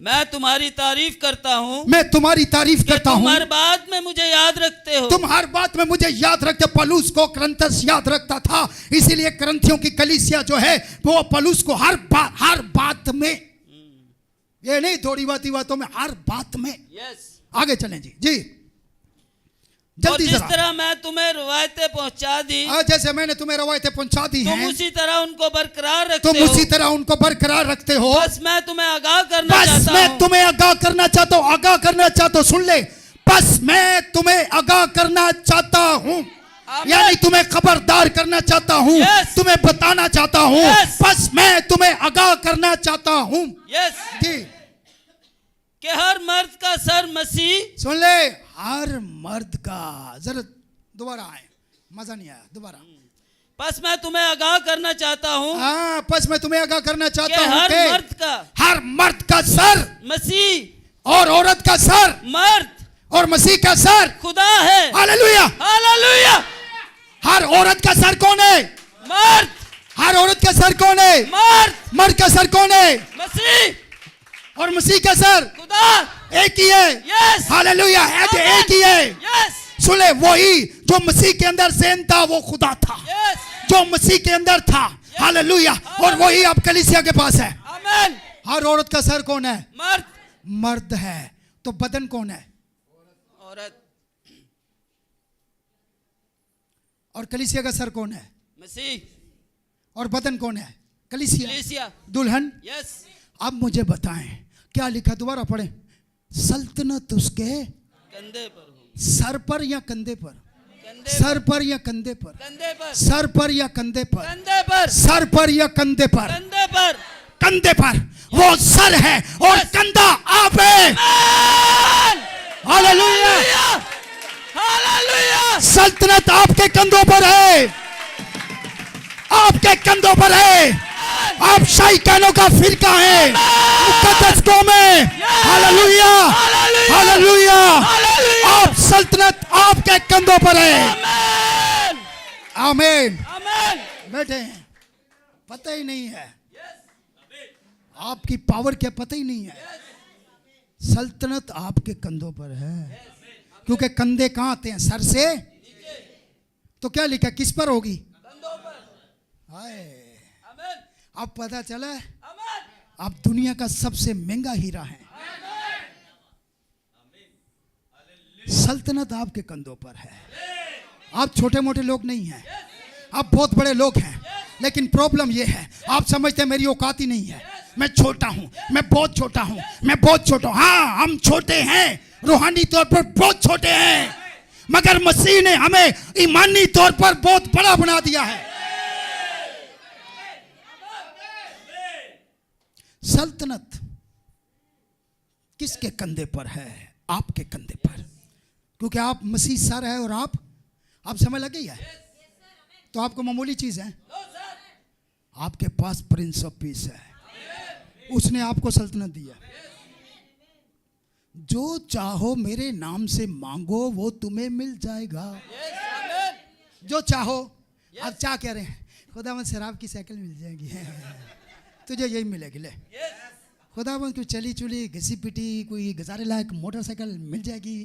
मैं तुम्हारी तारीफ करता हूँ, मैं तुम्हारी तारीफ करता हूँ, तुम हर बात में मुझे याद रखते हो। तुम हर बात में मुझे याद रखते। पलूस को करंथस याद रखता था, इसीलिए करंथियों की कलीसिया जो है वो पलूस को हर बात में, ये नहीं थोड़ी बातों में, हर बात में। यस। आगे चलें जी और जल्दी जिस जरा। तरह मैं तुम्हें रवायतें पहुंचा दी, जैसे मैंने तुम्हें रवायतें पहुंचा दी तुम हैं, उसी तरह उनको बरकरार रखते तुम हो। उसी तरह उनको बरकरार रखते हो। बस मैं तुम्हें आगाह करना बस चाहता मैं हूँ। तुम्हें आगाह करना चाहता हूँ, आगाह करना चाहता हूँ। सुन ले, बस मैं तुम्हें आगाह करना चाहता हूँ, यानी तुम्हें खबरदार करना चाहता हूँ, Yes. तुम्हें बताना चाहता हूँ। Yes. बस मैं तुम्हें आगाह करना चाहता हूँ। यस। जी, कि हर मर्द का सर मसीह, सुन ले, हर मर्द का, जरा दोबारा आए, मजा नहीं आया, दोबारा। बस मैं तुम्हें आगाह करना चाहता हूँ हाँ, बस मैं तुम्हें आगाह करना कि चाहता हूँ हर कि मर्द का हर मर्द का सर मसीह और औरत का सर मर्द और मसीह का सर खुदा है। हालेलुया। हालेलुया। हर औरत का सर कौन है? मर्द। हर औरत का सर कौन है? मर्द। मर्द का सर कौन है? मसीह। और मसीह का सर खुदा। एक ही है। यस। हालेलुया, एक ही है। यस। सुने, वही जो मसीह के अंदर सेन था वो खुदा था, यस। जो मसीह के अंदर था। हालेलुया। और वही अब कलीसिया के पास है। आमीन। हर औरत का सर कौन है? मर्द। मर्द है। तो बदन कौन है? औरत। और कलीसिया का सर कौन है? मसीह। और बदन कौन है? कलीसिया, कलीसिया। दुल्हन। यस। अब मुझे बताएं क्या लिखा, दोबारा पढ़ें। सल्तनत उसके कंधे पर हो। सर पर या कंधे पर? कंधे। सर पर या कंधे पर? कंधे पर। सर पर या कंधे पर? कंधे पर। सर पर या कंधे पर? कंधे पर। कंधे पर। वो सर है और कंधा आप है। हालेलुया। हालेलुया। सल्तनत आपके कंधों पर है, आपके कंधों पर है। आप शाइकानों का फिरका है, मुकद्दस कौम है। Hallelujah, hallelujah. आप सल्तनत आपके कंधों पर है। आमीन। आमीन। बैठे हैं, पता ही नहीं है आपकी पावर क्या, पता ही नहीं है। सल्तनत आपके कंधों पर है, क्योंकि कंधे कहां आते हैं? सर से। तो क्या लिखा, किस पर होगी? कंधों पर। हाय, आमीन। अब पता चला है आमीन। आप दुनिया का सबसे महंगा हीरा है। सल्तनत आपके कंधों पर है। आप छोटे मोटे लोग नहीं हैं, आप बहुत बड़े लोग हैं। लेकिन प्रॉब्लम यह है, आप समझते हैं मेरी औकात ही नहीं है, मैं छोटा हूं, मैं बहुत छोटा हूं, मैं बहुत छोटा हूं। हाँ, हम छोटे हैं, रूहानी तौर पर बहुत छोटे हैं, मगर मसीह ने हमें ईमानी तौर पर बहुत बड़ा बना दिया है। सल्तनत किसके कंधे पर है? आपके कंधे पर, क्योंकि आप मसीह सर है और आप समझ लग गई है। तो आपको मामूली चीज है, आपके पास प्रिंस ऑफ पीस है, उसने आपको सल्तनत दिया। जो चाहो मेरे नाम से मांगो वो तुम्हें मिल जाएगा। जो चाहो। अब क्या कह रहे हैं? खुदावंद शराब की साइकिल मिल जाएगी, तुझे यही मिलेगी। ले खुदावंद कोई चली चुली घसी पिटी कोई गजारे लायक मोटरसाइकिल मिल जाएगी,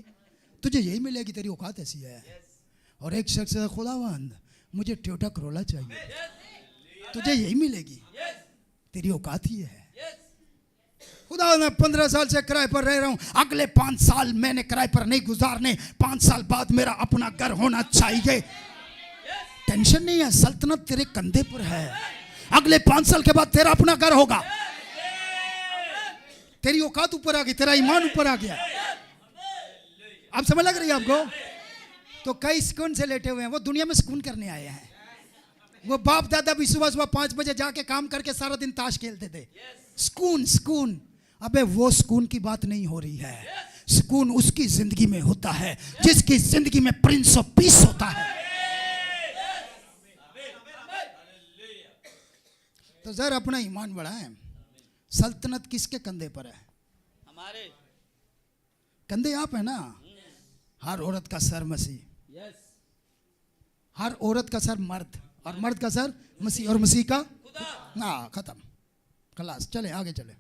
तुझे यही मिलेगी, तेरी औकात ऐसी है। और एक शख्स है, खुदावंद मुझे टोयोटा करोला चाहिए, तुझे यही मिलेगी, तेरी औकात ही है। खुदा, मैं 15 साल से किराए पर रह रहा हूं, अगले 5 साल मैंने किराए पर नहीं गुजारने, 5 साल बाद मेरा अपना घर होना चाहिए। टेंशन नहीं है, सल्तनत तेरे कंधे पर है। अगले 5 साल के बाद तेरा अपना घर होगा। तेरी औकात ऊपर आ गई, तेरा ईमान ऊपर आ गया। अब समझ लग रही है आपको? तो कई सुकून से लेटे हुए हैं, वो दुनिया में सुकून करने आए हैं। वो बाप दादा भी सुबह सुबह 5 बजे जाके काम करके सारा दिन ताश खेलते थे। सुकून सुकून, अबे वो सुकून की बात नहीं हो रही है। सुकून उसकी जिंदगी में होता है जिसकी जिंदगी में प्रिंस ऑफ पीस होता है। तो जरा अपना ईमान बढ़ाएं। सल्तनत किसके कंधे पर है? हमारे कंधे आप है ना। हर औरत का सर मसीह, यस, हर औरत का सर मर्द, और मर्द का सर मसीह, और मसीह का खुदा। ना, खत्म, खलास। चले आगे चले,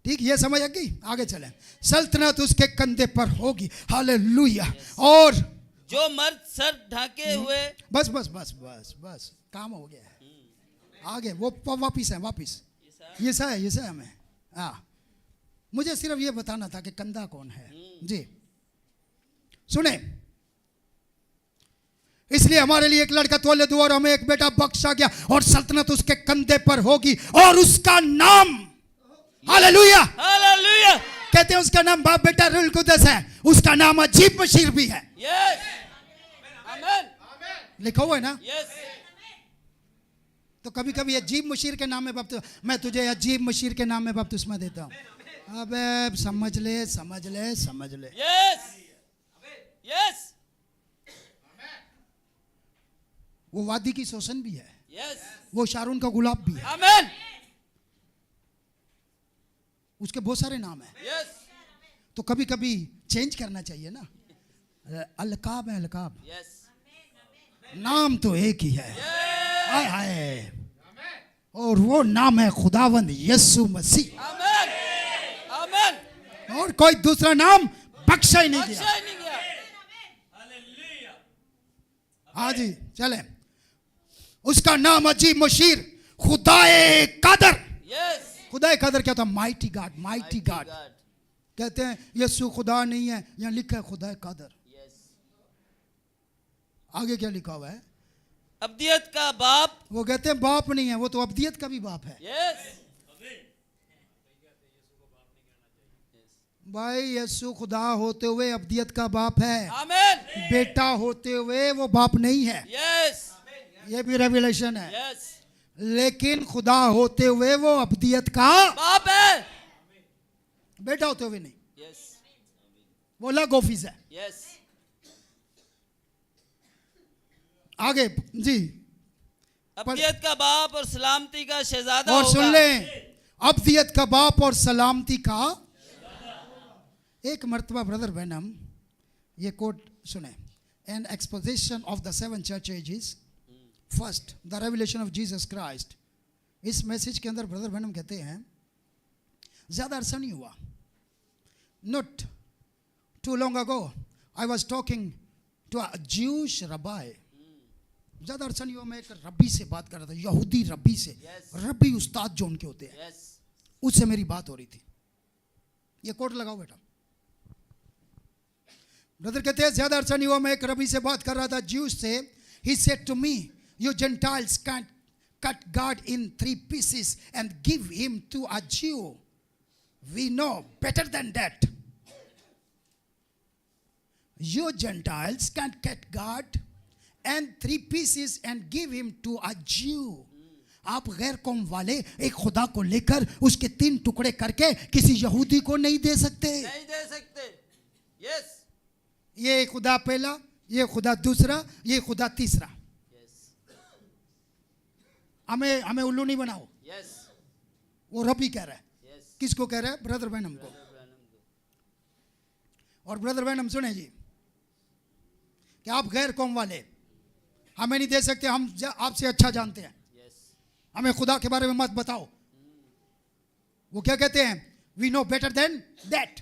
ठीक, ये समझ आ गई? आगे चले। सल्तनत उसके कंधे पर होगी। हालेलुया। और जो मर्द सर ढाके हुए, बस बस बस बस बस, काम हो गया है। आगे वो वापिस है, वापिस ये सा है हमें। हाँ, मुझे सिर्फ ये बताना था कि कंधा कौन है। जी सुने, इसलिए हमारे लिए एक लड़का तौले दो और हमें एक बेटा बख्शा गया, और सल्तनत उसके कंधे पर होगी, और उसका नाम, हालेलुया, हालेलुया, कहते हैं उसका नाम बाप बेटा रूल कुदस है। उसका नाम अजीब बशीर भी है। यस, आमीन, लिखा हुआ है ना। यस। तो कभी कभी अजीब मशीर के नाम में बपतिस्मा, मैं तुझे अजीब मशीर के नाम में बपतिस्मा देता हूँ। अबे समझ ले समझ ले समझ ले। यस, यस, वो वादी की शोषण भी है, यस, वो शारून का गुलाब भी है, आमीन, उसके बहुत सारे नाम है। यस, तो कभी कभी चेंज करना चाहिए ना। अलकाब है, अलकाब, यस, नाम तो एक ही है। हाय हाय, और वो नाम है खुदावंद यीशु मसीह, आमीन, आमीन, और कोई दूसरा नाम बख्शा ही नहीं गया। बख्शा ही नहीं गया। हाँ जी चले। उसका नाम अजीब मशीर, खुदाए कादर। यस, खुदाए कादर क्या था? Mighty God, mighty God. God, कहते हैं यीशु खुदा नहीं है, यहाँ लिखा है खुदाए कादर। यस, आगे क्या लिखा हुआ है? अब्दियत का बाप। वो कहते हैं बाप नहीं है, वो तो अब्दियत का भी बाप है। यस, भाई यीशु खुदा होते हुए अब्दियत का बाप है, आमीन, बेटा होते हुए वो बाप नहीं है। यस, ये भी रेवलेशन है। यस, लेकिन खुदा होते हुए वो अब्दियत का बाप है। बेटा होते हुए नहीं, यस, वो अलग ऑफिस है। यस, आगे जी, अब्दियत का बाप और सलामती का शहजादा और होगा। सुन लें, अब्दियत का बाप और सलामती का। एक मर्तबा ब्रदर बैनम ये कोट सुने, an exposition of the 7 church ages, first the revelation of Jesus Christ. इस मैसेज के अंदर ब्रदर बैनम कहते हैं ज्यादा अरसा नहीं हुआ, not too long ago I was talking to a Jewish rabbi. ज्यादा अरसा नहीं हुआ, मैं एक रब्बी से बात कर रहा था, यहूदी रब्बी से। रब्बी उस्ताद जो उनके होते हैं, यस, उससे मेरी बात हो रही थी। ये कोट लगाओ बेटा। ब्रदर कहते हैं ज्यादा अरसा नहीं हुआ, मैं एक रबी से बात कर रहा था, ज्यूस से। He said to me, you gentiles can cut God in 3 pieces and give him to a Jew. We know better than that. You Gentiles can cut God and 3 pieces and give him to a Jew. आप गैर कौम वाले एक खुदा को लेकर उसके 3 टुकड़े करके किसी यहूदी को नहीं दे सकते। नहीं दे सकते। यस, ये खुदा पहला, ये खुदा दूसरा, ये खुदा तीसरा। हमें उल्लू नहीं बनाओ। यस, वो रबी कह रहा है। यस, किसको कह रहा है? ब्रदर बैनम को। और ब्रदर बैनम सुने जी कि आप गैर कौम वाले हमें नहीं दे सकते, हम आपसे अच्छा जानते हैं, हमें खुदा के बारे में मत बताओ। वो क्या कहते हैं? We know better than that,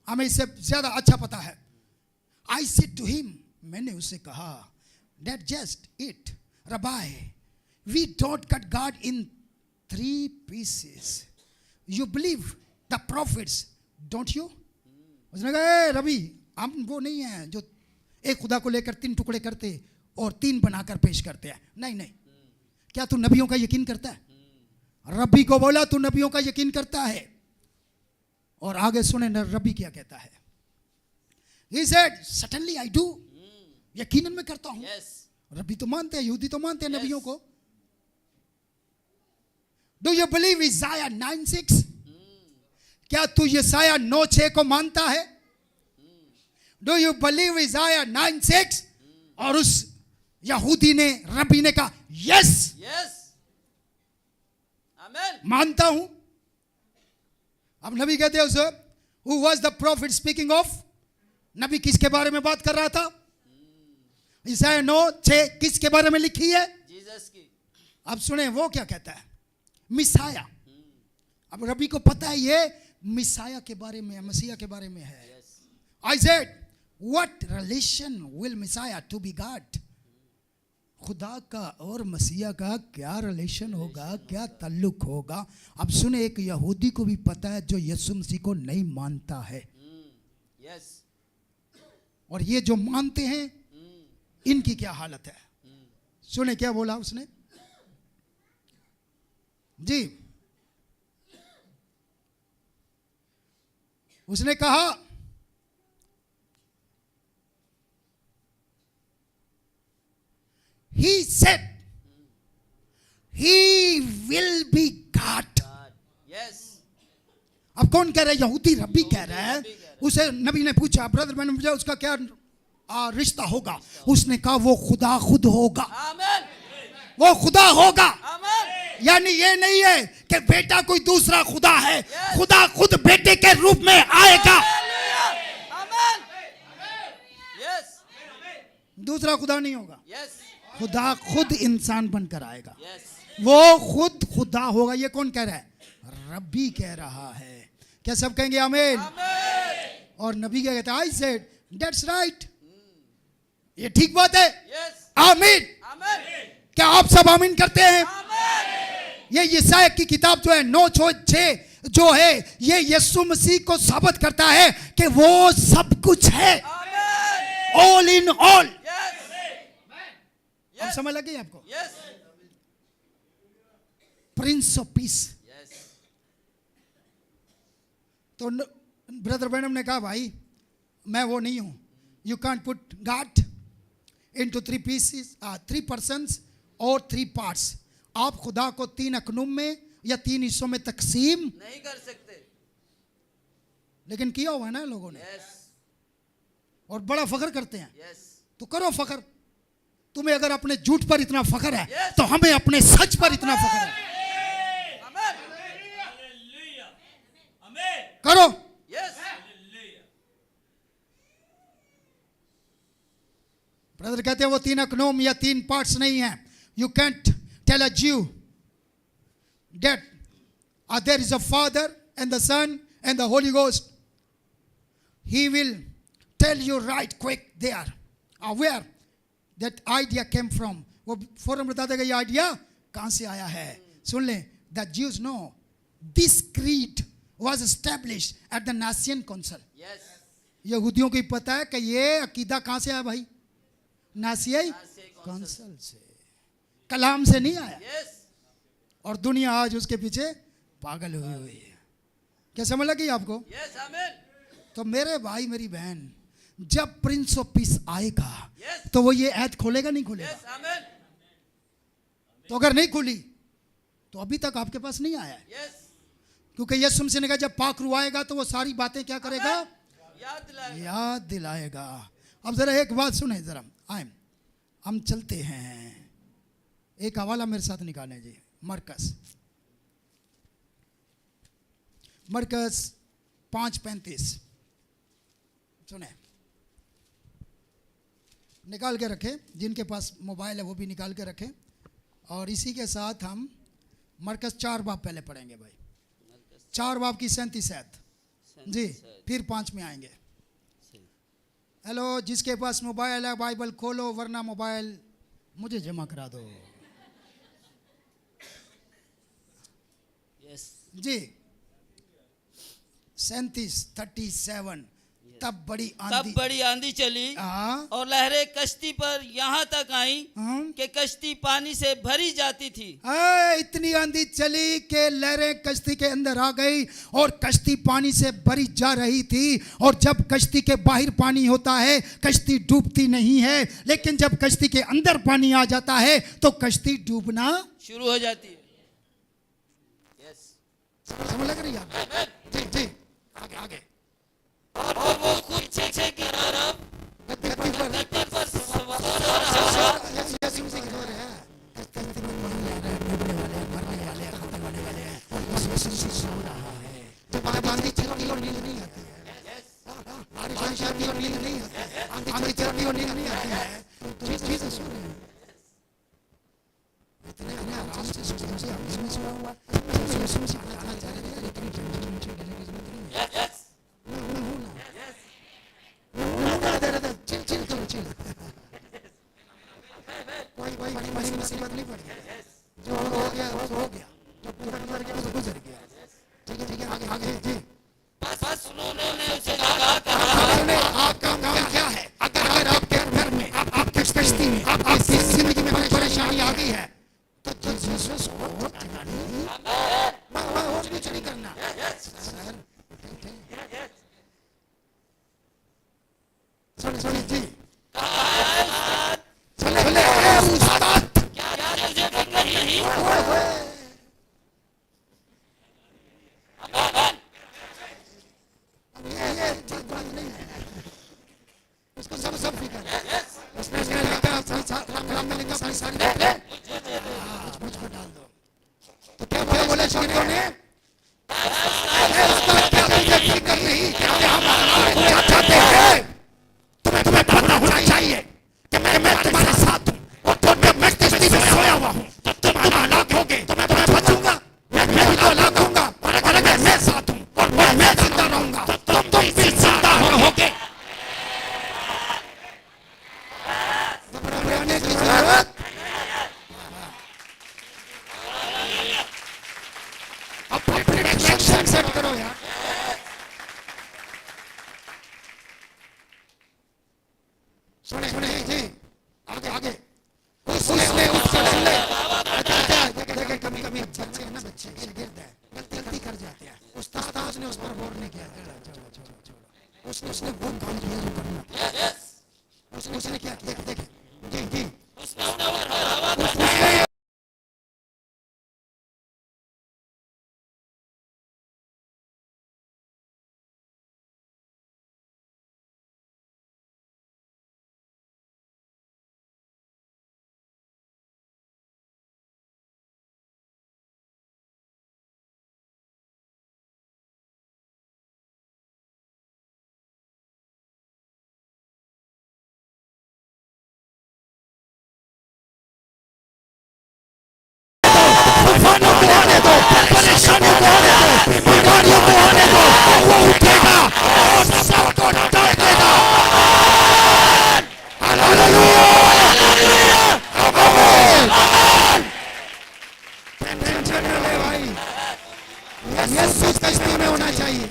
हमें इससे ज्यादा अच्छा पता है। आई सेड टू हिम, मैंने उससे कहा, that just it rabbi, we don't cut God in 3 pieces. You believe the prophets, don't you? उसने कहा, रवि हम वो नहीं हैं जो एक खुदा को लेकर 3 टुकड़े करते, और 3 बनाकर पेश करते हैं। नहीं नहीं, क्या तू नबियों का यकीन करता है? रब्बी को बोला तू नबियों का यकीन करता है? और आगे सुने न रब्बी क्या कहता है। He said, certainly I do. यकीनन मैं करता हूं। Yes. रब्बी तो मानते हैं, यहूदी तो मानते हैं नबियों को। Do you believe Isaiah 9:6? क्या तू यसाया 9:6 को मानता है? Do you believe Isaiah 9:6? और उस यहूदी ने, रब्बी ने कहा यस, Yes. Amen. मानता हूं। अब नबी कहते हैं उसे, who was the prophet speaking of? नबी किसके बारे में बात कर रहा था? ईसाया 9:6 किसके बारे में लिखी है? जीसस की। अब सुने वो क्या कहता है, मिसाया। अब रबी को पता है ये मिसाया के बारे में, मसीहा के बारे में है। Yes. I said, what relation will Messiah to be God? खुदा का और मसीहा का क्या रिलेशन होगा, क्या ताल्लुक होगा? अब सुने, एक यहूदी को भी पता है जो यीशु मसीह को नहीं मानता है, Yes. और ये जो मानते हैं इनकी क्या हालत है। सुने क्या बोला उसने जी। उसने कहा he said he will be God. God. Yes. अब कौन कह रहा है? यहूदी रब्बी कह रहा है। रब्बी कह रहा है। उसे नबी ने पूछा, ब्रदर मैंने पूछा उसका क्या रिश्ता होगा? उसने कहा वो खुदा खुद होगा, Amen. वो खुदा होगा। Amen. यानी ये नहीं है कि बेटा कोई दूसरा खुदा है, Yes. खुदा खुद बेटे के रूप में आएगा। Hallelujah. Amen. Yes. दूसरा खुदा नहीं होगा, Yes. खुदा खुद इंसान बनकर आएगा, Yes. वो खुद खुदा होगा। ये कौन कह रहा है? रब्बी कह रहा है। क्या सब कहेंगे आमीन? Amen. और नबी क्या कहता है? आई सेड दैट्स राइट, ये ठीक बात है। Yes. आमीन। Amen. क्या आप सब आमीन करते हैं? Amen. ये यशाया की किताब जो है 9:6 जो है, ये यीशु मसीह को साबित करता है कि वो सब कुछ है, Amen. All in all. Yes. अब Yes. समझ लगी आपको? Yes. Prince of piece. Yes. तो ब्रदर ब्रैनम ने कहा भाई मैं वो नहीं हूं, you can't put God into 3 pieces, 3 persons और 3 पार्ट्स। आप खुदा को 3 अकनुम में या 3 हिस्सों में तकसीम नहीं कर सकते। लेकिन किया हुआ है ना लोगों ने, Yes. और बड़ा फख्र करते हैं। Yes. तो करो फख्र। तुम्हें अगर अपने झूठ पर इतना फख्र है Yes. तो हमें अपने सच पर इतना फख्र है। Amen. करो। Yes. ब्रदर कहते हैं वो 3 अकनोम या 3 पार्ट्स नहीं है। You can't tell a Jew that there is a father and the son and the holy ghost, he will tell you right quick there where that idea came from. वो फौरन बता देगा ये आइडिया कहां से आया है। सुन ले, the Jews know this creed was established at the Nicene council. Yes. यहूदियों को ही पता है कि ये अकीदा कहां से आया भाई? नासियाई नासियाई काउंसिल से, कलाम से नहीं आया। Yes. और दुनिया आज उसके पीछे पागल हुई हुई है। क्या समझ लगी आपको? Yes. Amen. तो मेरे भाई मेरी बहन, जब प्रिंस ऑफ पीस आएगा Yes. तो वो ये ऐद खोलेगा नहीं खोलेगा? Yes. Amen. तो अगर नहीं खुली तो अभी तक आपके पास नहीं आया है, Yes. क्योंकि यीशु मसीह ने कहा जब पाकरू आएगा तो वो सारी बातें क्या करेगा? याद दिलाएगा। याद दिलाएगा। अब जरा एक बात सुने, जरा आए हम चलते हैं। एक हवाला मेरे साथ निकालें जी। मरकस 5:35 सुने, निकाल के रखें। जिनके पास मोबाइल है वो भी निकाल के रखें। और इसी के साथ हम मरकस 4 बाब पहले पढ़ेंगे भाई। 4 बाब की 37 आयत जी, फिर 5 में आएंगे। हेलो, जिसके पास मोबाइल है बाइबल खोलो, वरना मोबाइल मुझे जमा करा दो Yes. जी। 37 37 तब बड़ी तब आंधी बड़ी आंधी चली हाँ, और लहरें कश्ती पर यहाँ तक आई हाँ। कि कश्ती पानी से भरी जाती थी। इतनी आंधी चली कि लहरें कश्ती के अंदर आ गई और कश्ती पानी से भरी जा रही थी। और जब कश्ती के बाहर पानी होता है कश्ती डूबती नहीं है, लेकिन जब कश्ती के अंदर पानी आ जाता है तो कश्ती डूबना शुरू हो जाती है। समझ लग रही है? जी जी, आगे आगे। और वो खुद पीछे की तरफ गद्दी पर गद्दी पर सवार रहा। यीशु मसीह का है। कश्ती में पानी आ रहा है, डूबने वाले हैं, मरने वाले हैं, खत्म होने वाले हैं। और यीशु मसीह सो रहा है। जब आंधी चलती और नींद नहीं आती है, बारिश आती और नींद नहीं आती है, आंधी चलती और नींद नहीं आती है, तो यीशु सो रहे हैं। इतने आराम से सो रहे हैं। यीशु मसीह हुआ, यीशु मसीह आना चाह रहे हैं, लेकिन डरने की जरूरत नहीं है। मैं हूं ना। चिल चिल करो, चिल। कोई बड़ी मुसीबत नहीं पड़ी। जो हो गया वो हो गया, जो गुजर गया वो गुजर गया। ठीक है, आगे आगे जी। बस उन्होंने उसे कहा आपका काम क्या है? अगर आपके घर में, आपके कश्ती में, आपकी जिंदगी में कोई परेशानी आ गई है तो यीशु को और कुछ नहीं करना। सुनिए जी, चले उस्ताद, क्या तुझे फिक्र नहीं? ये बात नहीं है, उसको सब फिक्र है। उसने लिखा में लिखा अपनी सारी बातें मुझ पर डाल दो। तो क्या बोले शौकियों ने? उस्ताद क्या मुझे फिक्र नहीं, क्या हम चाहते हैं? तुम्हें पता होना चाहिए कि मैं तुम्हारे साथ हूँ और जब मैं कश्ती में सोया हुआ हूँ तब तुम हलाक होगे, तो मैं बचूंगा। मैं भी तो हलाक होऊंगा, और अगर मैं साथ हूँ और मैं जिंदा रहूंगा तो तुम भी जिंदा रहोगे। घबराने की जरूरत अपने प्रेडिक्शन सेट करो यार। सुने जी, आगे आगे। उसने देखे कभी बच्चे ना, बच्चे गिरते हैं, गलती कर जाते हैं। उस्ताद ने उस पर गौर नहीं किया। उसने वो काम किया जो करना। उसने क्या किया? देखे जी जी, उसने तूफानों को आने दो, परेशानियों को आने दो, बीमारियों को आने दो, वो उठेगा और सबको डाल देगा। हालेलुया, आमीन। टेंशन न ले भाई, यीशु कश्ती में होना चाहिए।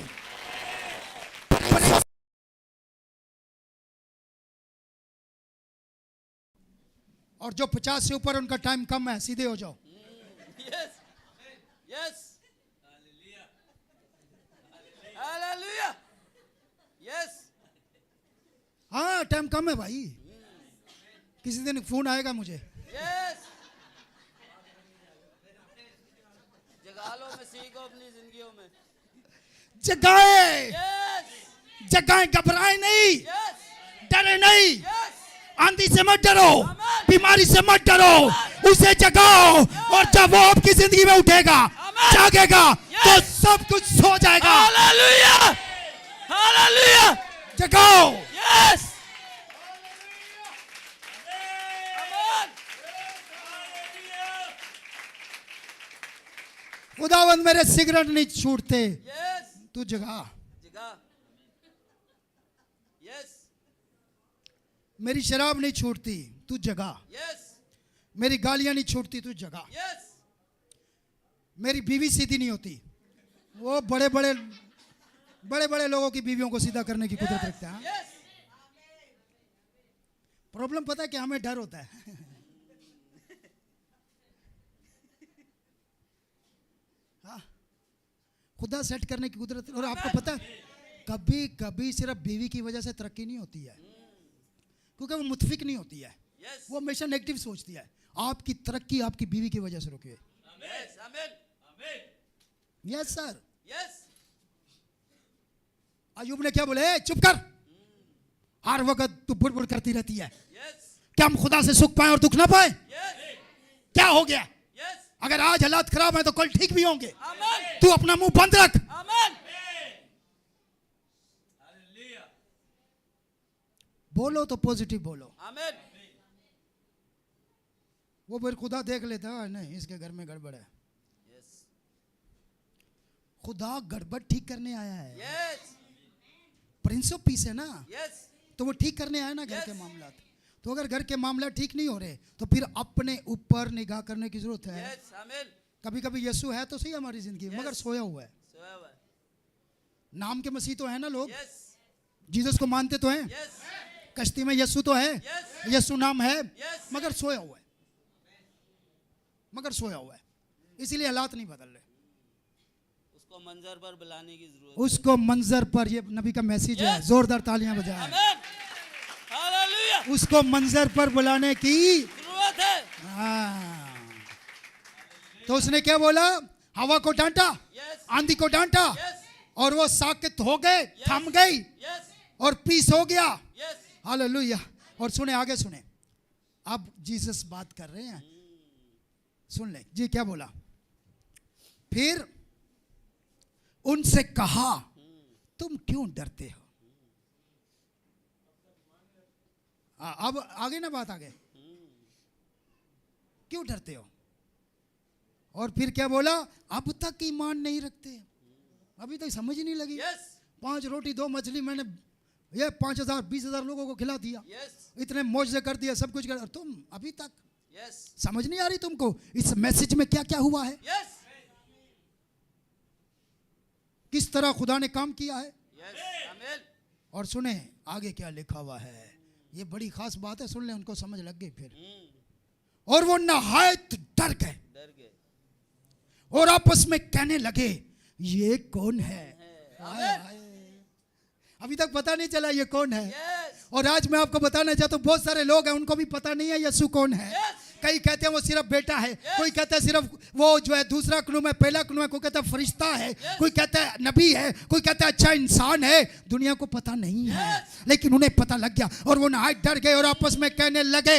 और जो 50 से ऊपर उनका टाइम कम है, सीधे हो जाओ। Yes yes, hallelujah, yes. हाँ, टाइम कम है भाई। किसी दिन फोन आएगा मुझे। यस, जगा लो मसीह को अपनी जिंदगियों में। जगाए, यस जगाए, घबराए नहीं, यस डरे नहीं। यस, आंधी से मत डरो, बीमारी से मत डरो, उसे जगाओ। और जब वो आपकी जिंदगी में उठेगा, जागेगा, तो सब कुछ सो जाएगा। हालेलुया, हालेलुया, जगाओ। यस, खुदावंद मेरे सिगरेट नहीं छूटते, यस, तू जगा। जगा, यस मेरी शराब नहीं छूटती, तू जगा। यस मेरी गालियां नहीं छूटती, तू जगा। यस, मेरी बीवी सीधी नहीं होती, वो बड़े बड़े बड़े बड़े लोगों की बीवियों को सीधा करने की कुदरत रखता है। यस प्रॉब्लम पता है कि हमें डर होता है। हाँ, खुदा सेट करने की कुदरत। और आपको पता है कभी कभी सिर्फ बीवी की वजह से तरक्की नहीं होती है, क्योंकि वो मुतफिक नहीं होती है, यस वो हमेशा नेगेटिव सोचती है। आपकी तरक्की आपकी बीवी की वजह से रुकी है। यस आमीन यस सर। यस अयूब ने क्या बोले, "ए, चुप कर, हर वक्त तू बुड़बुड़ करती रहती है, यस क्या हम खुदा से सुख पाए और दुख ना पाए? यस क्या हो गया? यस अगर आज हालात खराब है तो कल ठीक भी होंगे। आमीन तू अपना मुंह बंद रख। आमीन बोलो तो पॉजिटिव बोलो। आमीन वो फिर खुदा देख लेता है, नहीं इसके घर में गड़बड़ है। यस खुदा गड़बड़ ठीक करने आया है। यस प्रिंस ऑफ पीस है ना, यस तो वो ठीक करने आया ना घर Yes. के मामला। तो अगर घर के मामला ठीक नहीं हो रहे तो फिर अपने ऊपर निगाह करने की जरूरत है। यस आमीन कभी कभी यीशु है तो सही हमारी जिंदगी में, Yes. मगर सोया हुआ है। सोया हुआ है नाम के मसीह तो है ना लोग, यस जीसस को मानते तो हैं, यस कश्ती में यीशु तो है, यस यीशु नाम है, Yes. मगर सोया हुआ है, मगर सोया हुआ है। इसीलिए हालात नहीं बदल रहे। उसको मंजर पर बुलाने की जरूरत उसको मंजर पर, ये नबी का मैसेज है, Yes. जोरदार तालियां बजाएं। आमीन हालेलुया उसको मंजर पर बुलाने की जरूरत है हाँ। तो उसने क्या बोला, हवा को डांटा, यस आंधी को डांटा, यस और वो साकित हो गए, थम गई यस और पीस हो गया। Yes hallelujah. और सुने, आगे सुने, अब जीसस बात कर रहे हैं, सुन ले जी क्या बोला। फिर उनसे कहा, तुम क्यों डरते हो? अब आगे ना बात आगे, क्यों डरते हो? और फिर क्या बोला, अब तक ईमान नहीं रखते, अभी तक समझ ही नहीं लगी। यस 5 रोटी 2 मछली मैंने ये 5,000 20,000 लोगों को खिला दिया, यस इतने मौजे कर दिया, सब कुछ कर, और तुम अभी तक यस समझ नहीं आ रही तुमको इस मैसेज में क्या क्या हुआ है, यस किस तरह खुदा ने काम किया है। यस आमीन और सुने आगे क्या लिखा हुआ है, ये बड़ी खास बात है, सुन ले, उनको समझ लग गई फिर। और वो नहायत डर गए डर गए और आपस में कहने लगे, ये कौन है? हाय, हाय। अभी तक पता नहीं चला ये कौन है। यस और आज मैं आपको बताना चाहता हूँ, बहुत सारे लोग हैं उनको भी पता नहीं है यीशु कौन है। Yes. कई कहते हैं वो सिर्फ बेटा है, कोई कहता है सिर्फ वो जो है दूसरा क्लूम है, पहला क्लूम है, कोई कहता है फरिश्ता है, कोई कहता है नबी है, कोई कहता है अच्छा इंसान है। दुनिया को पता नहीं है, लेकिन उन्हें पता लग गया। और वो नहाए डर गए और आपस में कहने लगे,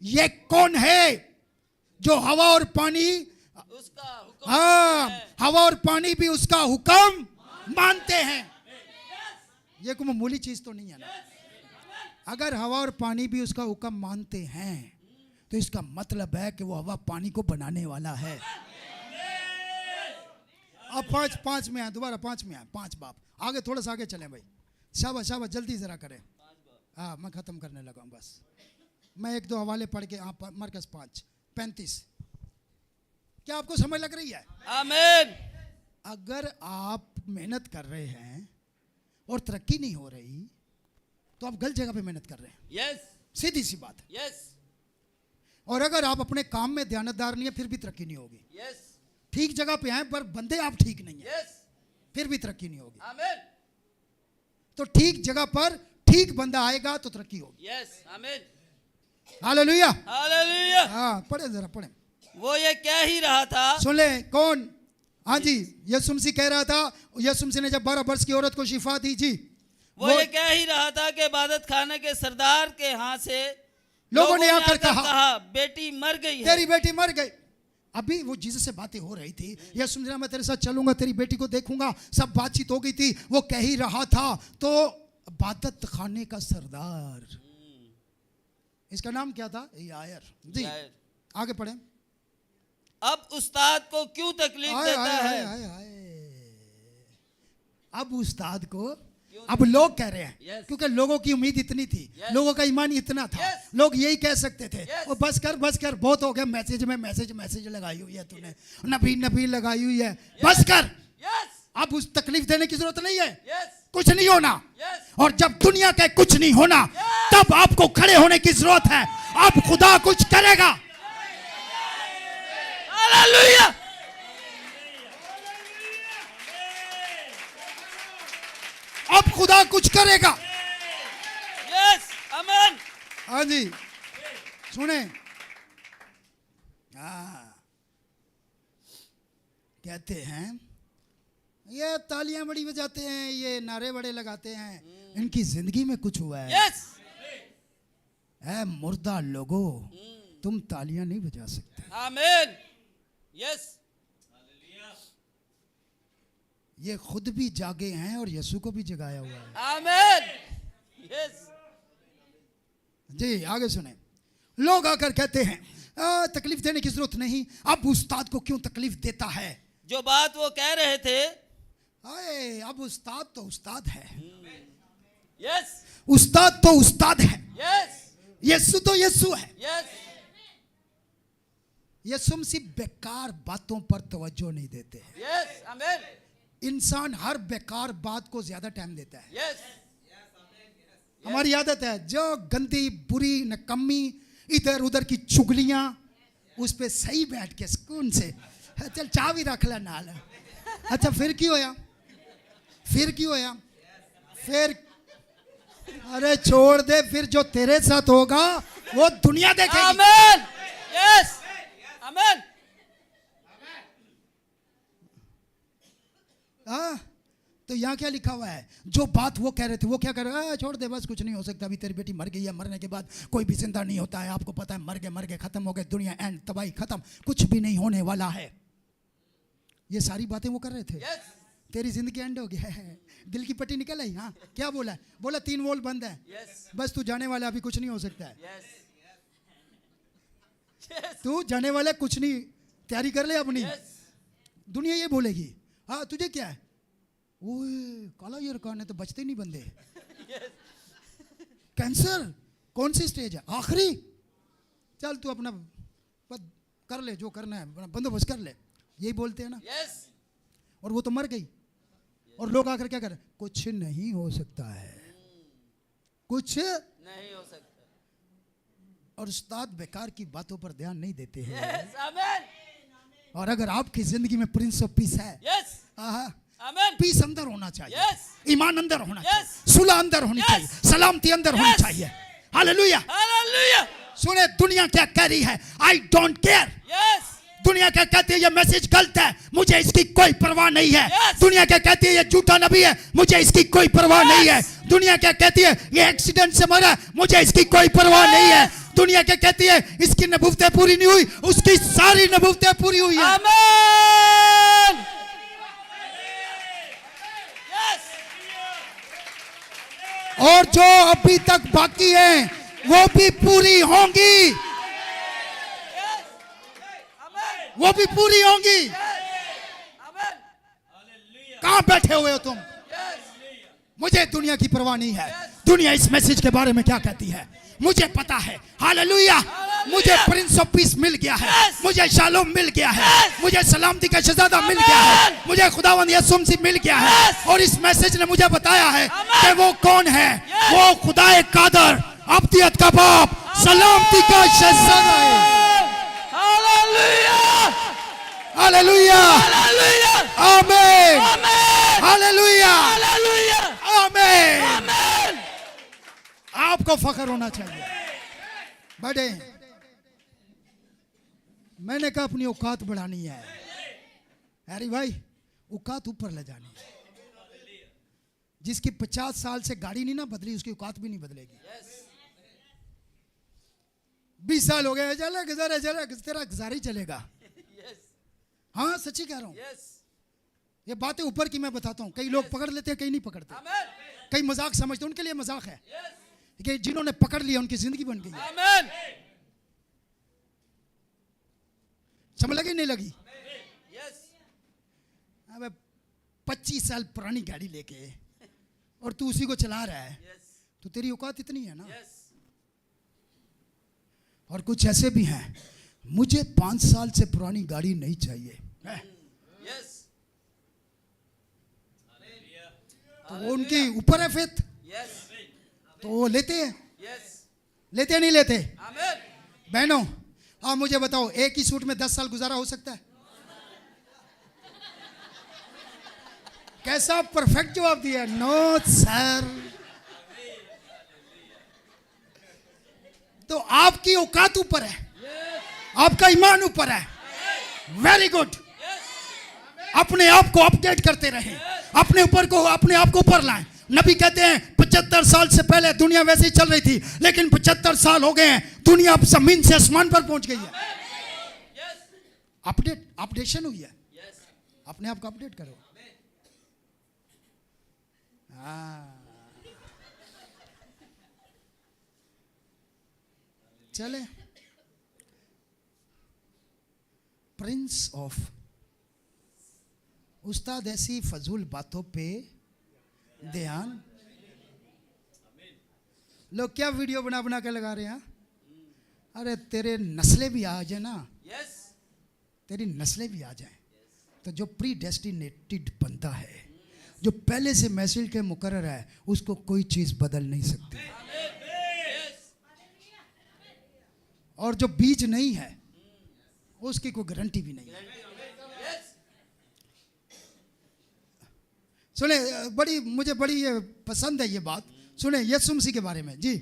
ये कौन है जो हवा और पानी, उसका हुक्म हाँ, है। हवा और पानी भी उसका हुक्म मानते हैं। ये कोई मामूली चीज तो नहीं है ना। अगर हवा और पानी भी उसका हुक्म मानते हैं तो इसका मतलब है कि वो हवा पानी को बनाने वाला है। अब पांच में है, दोबारा 5 में है, 5 बाप। आगे थोड़ा सा आगे चलें भाई, शाबाश शाबाश, जल्दी जरा करें। हाँ मैं खत्म करने लगा हूं बस। मैं 1-2 हवाले पढ़ के, हाँ मरकज 5:35। क्या आपको समझ लग रही है? आमीन अगर आप मेहनत कर रहे हैं और तरक्की नहीं हो रही तो आप गलत जगह पे मेहनत कर रहे हैं, यस सीधी सी बात है। यस और अगर आप अपने काम में ध्यानदार नहीं है फिर भी तरक्की नहीं होगी। यस ठीक जगह पे हैं पर बंदे आप ठीक नहीं है, यस फिर भी तरक्की नहीं होगी। आमीन तो ठीक जगह पर ठीक बंदा आएगा तो तरक्की होगी। यस आमीन हालेलुया। हालेलुया हाँ पढ़े जरा पढ़े। वो ये कह ही रहा था सुन ले कौन? हाँ जी, यीशु मसीह कह रहा था। यीशु मसीह ने जब 12 वर्ष की औरत को शिफा दी जी, वो ये कह ही रहा था कि इबादत खाने के सरदार के हाथ से लोगों ने आकर कहा, बेटी मर गई है। तेरी बेटी मर गई। अभी वो जीसस से बातें हो रही थी, यीशु मसीह मैं तेरे साथ चलूंगा, तेरी बेटी को देखूंगा, सब बातचीत हो गई थी। वो कह ही रहा था तो इबादत खाने का सरदार, इसका नाम क्या था? यायर जी। यायर। आगे पढ़े। अब उस्ताद को क्यों तकलीफ देता है? अब उस्ताद को, अब लोग कह रहे हैं Yes. क्योंकि लोगों की उम्मीद इतनी थी, Yes. लोगों का ईमान इतना था, Yes. लोग यही कह सकते थे, Yes. ओ बस कर बहुत हो गया, मैसेज में मैसेज लगाई हुई है तूने, नबी लगाई हुई है, बस कर। यस अब उस तकलीफ देने की जरूरत नहीं है। यस कुछ नहीं होना। यस और जब दुनिया के कुछ नहीं होना, तब आपको खड़े होने की जरूरत है। अब खुदा कुछ करेगा। हालेलुया अब खुदा कुछ करेगा। यस आमीन हाँ जी, सुने। हाँ, कहते हैं ये तालियां बड़ी बजाते हैं, ये नारे बड़े लगाते हैं, इनकी जिंदगी में कुछ हुआ है। यस ऐ मुर्दा लोगो, तुम तालियां नहीं बजा सकते। आमीन यस ये खुद भी जागे हैं और यीशु को भी जगाया हुआ है। आमीन यस जी, आगे सुने। लोग आकर कहते हैं तकलीफ देने की जरूरत नहीं, अब उस्ताद को क्यों तकलीफ देता है। जो बात वो कह रहे थे। अरे अब उस्ताद तो उस्ताद है। यस उस्ताद तो उस्ताद है। यस यीशु तो यीशु है। यस यीशु मसीह बेकार बातों पर तवज्जो नहीं देते हैं। यस आमीन इंसान हर बेकार बात को ज्यादा टाइम देता है। यस हमारी आदत है जो गंदी बुरी नकम्मी इधर उधर की चुगलियां, उस पे सही बैठ के सुकून से चल चाह भी रख ला नाल। अच्छा फिर क्यों होया, फिर क्यों होया, फिर अरे छोड़ दे, फिर जो तेरे साथ होगा वो दुनिया देखेगी। आमीन यस आमीन हाँ, तो यहाँ क्या लिखा हुआ है। जो बात वो कह रहे थे वो क्या कर रहे हैं, छोड़ दे बस, कुछ नहीं हो सकता, अभी तेरी बेटी मर गई है, मरने के बाद कोई भी जिंदा नहीं होता है, आपको पता है, मर गए खत्म हो गए, दुनिया एंड, तबाही खत्म, कुछ भी नहीं होने वाला है। ये सारी बातें वो कर रहे थे। यस तेरी जिंदगी एंड हो गया है, दिल की पट्टी निकल आई। हाँ क्या बोला, बोला 3 वोल्ट बंद है, यस बस तू जाने वाला, अभी कुछ नहीं हो सकता है। यस यस तू जाने वाला, कुछ नहीं, तैयारी कर ले अपनी। यस दुनिया ये बोलेगी हाँ तुझे क्या है, ओए काला ये रकान है तो बचते नहीं बंदे। कैंसर कौन सी स्टेज है, आखिरी, चल तू अपना कर ले जो करना है, अपना बंदोबस्त कर ले, यही बोलते हैं ना। यस और वो तो मर गई, और लोग आकर क्या कर, कुछ नहीं हो सकता है, कुछ। नहीं हो सकता। और उस्ताद बेकार की बातों पर ध्यान नहीं देते हैं। यस आमीन और अगर आपकी जिंदगी में प्रिंस ऑफ पीस है, यस आहा, आमीन पीस अंदर होना चाहिए, यस ईमान अंदर होना Yes. चाहिए, सुलह अंदर होनी Yes. चाहिए, सलामती अंदर होनी Yes. चाहिए। हालेलुया। हालेलुया सुने दुनिया क्या कह रही है, आई डोंट केयर। यस दुनिया क्या कहती है, ये मैसेज गलत है, मुझे इसकी कोई परवाह नहीं है। Yes. दुनिया क्या कहती है, ये झूठा नबी है, मुझे इसकी कोई परवाह Yes. नहीं है। दुनिया क्या कहती है, ये एक्सीडेंट से मरा, मुझे इसकी कोई परवाह नहीं है। दुनिया क्या कहती है, इसकी नबूवतें पूरी नहीं हुई, उसकी सारी नबूवतें पूरी हुई है। आमीन यस और जो अभी तक बाकी है वो भी पूरी होंगी, यस आमीन वो भी पूरी होंगी। आमीन कहां बैठे हुए हो तुम, यस मुझे दुनिया की परवाह नहीं है। दुनिया इस मैसेज के बारे में क्या कहती है मुझे पता है। हालेलुया। मुझे प्रिंस ऑफ पीस मिल गया है, Yes. मुझे शालोम मिल गया है, Yes. मुझे सलामती का शहजादा मिल गया है, Amen. मुझे खुदावंद यीशु मसीह मिल गया है। Yes. और इस मैसेज ने मुझे बताया है Amen. कि वो कौन है। Yes. वो खुदाए कादर, अब्दियत का बाप, सलामती का शहजादा है। Hallelujah hallelujah. हालेलुया आमीन। आमीन हालेलुया। हालेलुया आमीन। आमीन आपको फख्र होना चाहिए। बैठे, मैंने कहा अपनी औकात बढ़ानी है। अरे भाई औकात ऊपर ले जानी है। जिसकी 50 साल से गाड़ी नहीं ना बदली, उसकी औकात भी नहीं बदलेगी। 20 साल हो गए, चले गुजारे चले, तेरा गुजारा ही चलेगा। हाँ सच्ची कह रहा हूँ। यस ये बातें ऊपर की मैं बताता हूँ, कई लोग पकड़ लेते हैं, कई नहीं पकड़ते, आमीन कई मजाक समझते, उनके लिए मजाक है। कि जिन्होंने पकड़ लिया उनकी जिंदगी बन गई है। आमीन समझ लगी नहीं लगी। यस अब 25 साल पुरानी गाड़ी लेके और तू उसी को चला रहा है, यस तो तेरी औकात इतनी है ना। यस और कुछ ऐसे भी हैं, मुझे 5 साल से पुरानी गाड़ी नहीं चाहिए। यस तो वो उनकी ऊपर है फेथ, यस तो वो लेते हैं, यस लेते नहीं लेते? आमीन बहनों आप मुझे बताओ, एक ही सूट में 10 साल गुजारा हो सकता है? कैसा परफेक्ट जवाब दिया, नो सर। तो आपकी औकात ऊपर है, आपका ईमान ऊपर है। Very good. अपने आप को अपडेट करते रहें, अपने ऊपर को, अपने आप को ऊपर लाएं। नबी कहते हैं 75 साल से पहले दुनिया वैसे ही चल रही थी, लेकिन 75 साल हो गए हैं, दुनिया अब जमीन से आसमान पर पहुंच गई है। अपडेशन हुई है। अपने आप को अपडेट करो। चले, प्रिंस ऑफ, उस्ताद ऐसी फजूल बातों पे ध्यान। लोग क्या वीडियो बना बना के लगा रहे हैं? अरे तेरे नस्लें भी आ जाए ना, यस तेरी नस्लें भी आ जाएं, तो जो प्री डेस्टिनेटेड बंदा है, जो पहले से मैसेज के मुकर्रर है, उसको कोई चीज बदल नहीं सकती। और जो बीज नहीं है उसकी कोई गारंटी भी नहीं है। सुने, मुझे बड़ी ये पसंद है ये बात। सुने यीशु मसीह के बारे में जी,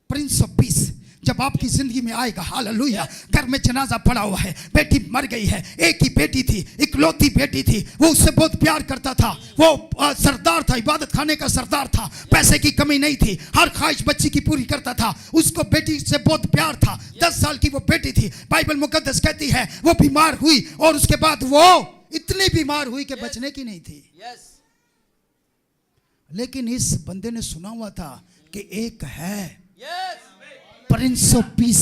प्रिंस ऑफ पीस जब आपकी जिंदगी में आएगा, हालेलुया। घर में जनाजा पड़ा हुआ है, बेटी मर गई है, एक ही बेटी थी, इकलौती बेटी थी, वो उससे बहुत प्यार करता था, वो सरदार था, इबादत खाने का सरदार था, पैसे की कमी नहीं थी, हर ख्वाहिश बच्ची की पूरी करता था, उसको बेटी से बहुत प्यार था। 10 साल की वो बेटी थी। बाइबल मुकद्दस कहती है वो बीमार हुई और उसके बाद वो इतनी बीमार हुई कि बचने की नहीं थी। यस लेकिन इस बंदे ने सुना हुआ था कि एक है यस प्रिंस ऑफ पीस,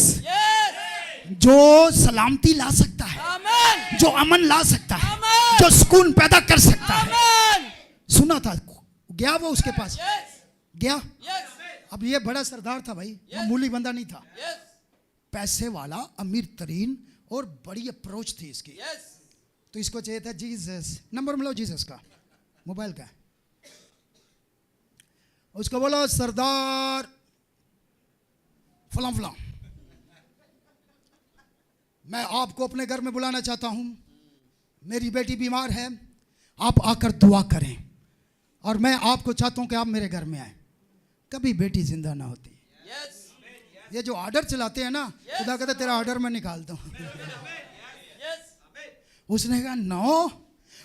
जो सलामती ला सकता है, आमीन जो अमन ला सकता है, आमीन। जो सुकून पैदा कर सकता है। आमीन सुना था, गया वो उसके पास, यस गया। यस अब ये बड़ा सरदार था भाई, मामूली बंदा नहीं था, यस पैसे वाला, अमीर तरीन, और बड़ी अप्रोच थी इसकी। यस तो इसको चाहिए था जीसस। नंबर मिलाओ जीसस का, मोबाइल का। उसको बोलो सरदार फलां फलां, मैं आपको अपने घर में बुलाना चाहता हूं, मेरी बेटी बीमार है, आप आकर दुआ करें, और मैं आपको चाहता हूं कि आप मेरे घर में आए। कभी बेटी जिंदा ना होती। यस ये जो ऑर्डर चलाते हैं ना, खुदा कहता तेरा ऑर्डर मैं निकालता हूं। यस उसने कहा नो,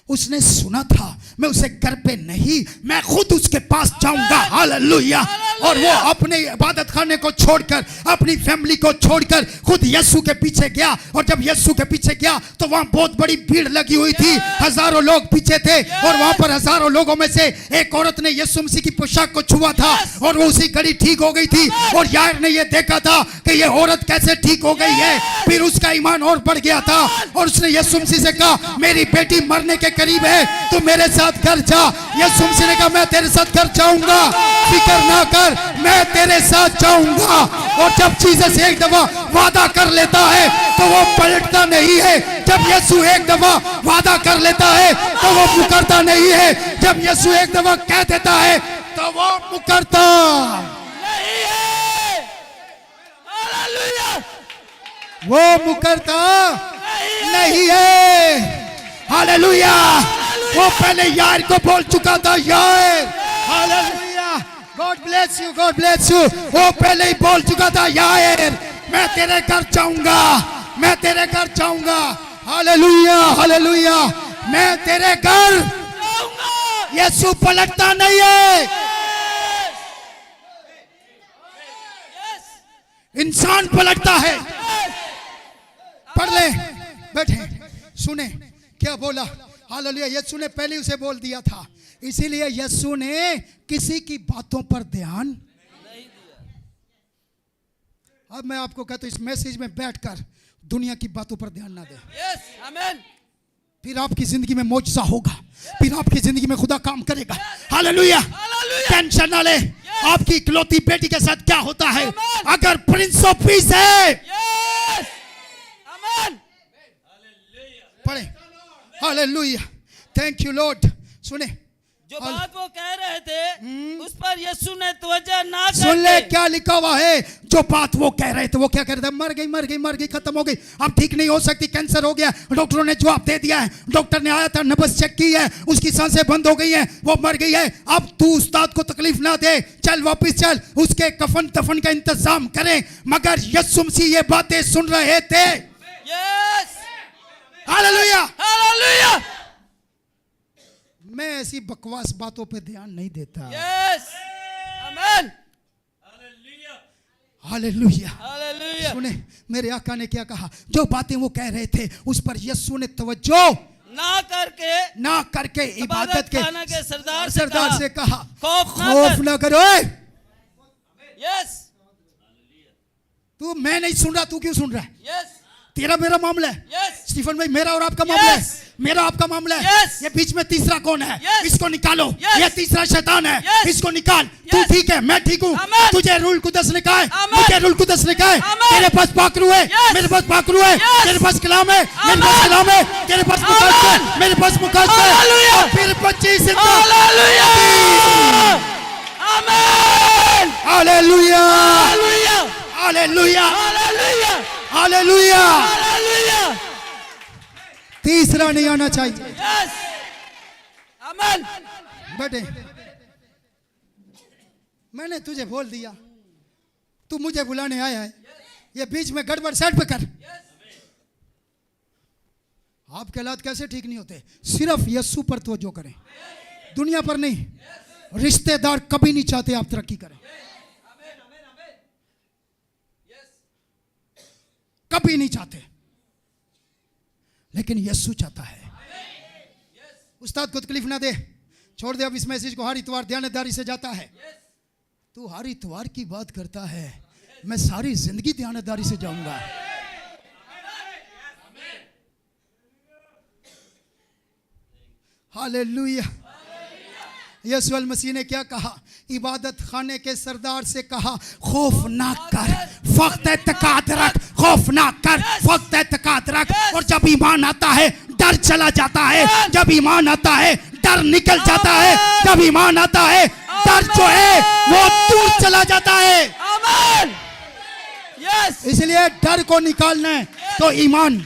उसने सुना था मैं उसे घर पे नहीं, मैं खुद उसके पास जाऊंगा। हालेलुया। और वो अपने इबादत खाने को छोड़कर, अपनी फैमिली को छोड़कर खुद यीशु के पीछे गया। और जब यीशु के पीछे गया तो वहां बहुत बड़ी भीड़ लगी हुई थी, हजारों लोग पीछे थे, और वहां पर हजारों लोगों में से एक औरत ने यीशु मसीह की पोशाक को छुआ था, और वो उसी घड़ी ठीक हो गई थी। और यार ने ये देखा था कि ये औरत कैसे ठीक हो गई है। फिर उसका ईमान और बढ़ गया था, और उसने यीशु मसीह से कहा मेरी बेटी मरने के करीब है, तू मेरे साथ घर जा। यीशु मसीह ने कहा मैं तेरे साथ घर जाऊंगा, फिक्र ना कर, मैं तेरे साथ जाऊंगा। और जब जीसस एक दफा वादा कर लेता है तो वो पलटता नहीं है। जब यीशु एक दफा वादा कर लेता है तो वो मुकरता नहीं है। जब यीशु एक दफा कह देता है तो वो मुकरता नहीं है। हालेलुया वो मुकरता नहीं है। हालेलुया। वो पहले यार को बोल चुका था यार। Hallelujah. God bless you, God bless you. वो पहले ही बोल चुका था यार मैं तेरे घर जाऊंगा, मैं तेरे घर जाऊंगा। Hallelujah, hallelujah. मैं तेरे घर जाऊंगा। यीशु पलटता नहीं है, यस इंसान पलटता है। पढ़ ले, बैठे सुने क्या बोला। हालेलुया। यीशु ने पहले उसे बोल दिया था, इसीलिए यीशु ने किसी की बातों पर ध्यान नहीं दिया। अब मैं आपको कहता हूं इस मैसेज में बैठकर दुनिया की बातों पर ध्यान ना दे, यस आमीन। फिर आपकी जिंदगी में मौजज़ा होगा, फिर आपकी जिंदगी में खुदा काम करेगा। हालेलुया। हालेलुया टेंशन ना ले। आपकी इकलौती बेटी के साथ क्या होता है आमीन। अगर प्रिंस ऑफ पीस है। यस आमीन। पढ़े। हालेलुया। Thank you Lord. सुने जो बात वो कह रहे थे उस पर यीशु ने तवज्जो ना सुन ले करके क्या लिखा हुआ है। जो बात वो कह रहे थे वो क्या कर रहे थे, मर गई मर गई मर गई, खत्म हो गई, अब ठीक नहीं हो सकती, कैंसर हो गया। डॉक्टरों ने जवाब दे दिया है, डॉक्टर ने आया था, नब्ज चेक की है, उसकी सांसें बंद हो गई हैं, वो मर गई है। अब तू उस्ताद को तकलीफ ना दे, चल वापस चल, उसके कफन तफन का इंतजाम करें। मगर यीशु मसीह ये बातें सुन रहे थे। Yes hallelujah. हालेलुया मैं ऐसी बकवास बातों पे ध्यान नहीं देता। यस आमीन हालेलुया। हालेलुया सुने मेरे आका ने क्या कहा, जो बातें वो कह रहे थे उस पर यीशु ने तवज्जो ना करके इबादत के खाना के सरदार से कहा खौफ ना करो। यस तू मैं नहीं सुन रहा, तू क्यों सुन रहा है? यस तेरा मेरा मामला है। यस स्टीफन भाई मेरा और आपका मामला है, Yes. मेरा आपका मामला है। Yes. ये बीच में तीसरा कौन है? Yes. इसको निकालो। Yes. ये तीसरा शैतान है, Yes. इसको निकाल। तू Yes. ठीक है, मैं ठीक हूँ। Amen. तुझे रूल कुदस ने कहा है, Amen. मुझे रूल कुदस ने कहा है। Amen. तेरे पास पाकरू है, Yes. मेरे पास पाकरू है, Yes. तेरे पास कलाम है, मेरे पास Amen. कलाम है, तेरे पास मुकाश है, Amen. मेरे पास मुकाश है। Hallelujah. और फिर 25 हालेलुया आमीन hallelujah hallelujah hallelujah hallelujah hallelujah. Hallelujah तीसरा नहीं आना चाहिए। यस आमीन बेटे मैंने तुझे बोल दिया, तू मुझे बुलाने आया है, ये बीच में गड़बड़ साइड पे कर। आपके हालात कैसे ठीक नहीं होते? सिर्फ यीशु पर तवज्जो करें, दुनिया पर नहीं। रिश्तेदार कभी नहीं चाहते आप तरक्की करें, कभी नहीं चाहते, लेकिन यीशु चाहता है। उस्ताद को तकलीफ ना दे, छोड़ दे अब इस मैसेज को। हर इतवार ध्यानदारी से जाता है, तू हर इतवार की बात करता है, मैं सारी जिंदगी ध्यानदारी से जाऊंगा। हालेलुया। यीशु मसीह ने क्या कहा? इबादत खाने के सरदार से कहा खौफ ना कर, फक्त एतकाद रख, खौफ ना कर, फक्त एतकाद रख। और जब ईमान आता है डर चला जाता है, जब ईमान आता है डर निकल जाता है, जब ईमान आता है डर जो है वो दूर चला जाता है। आमीन यस इसलिए डर को निकालना है तो ईमान,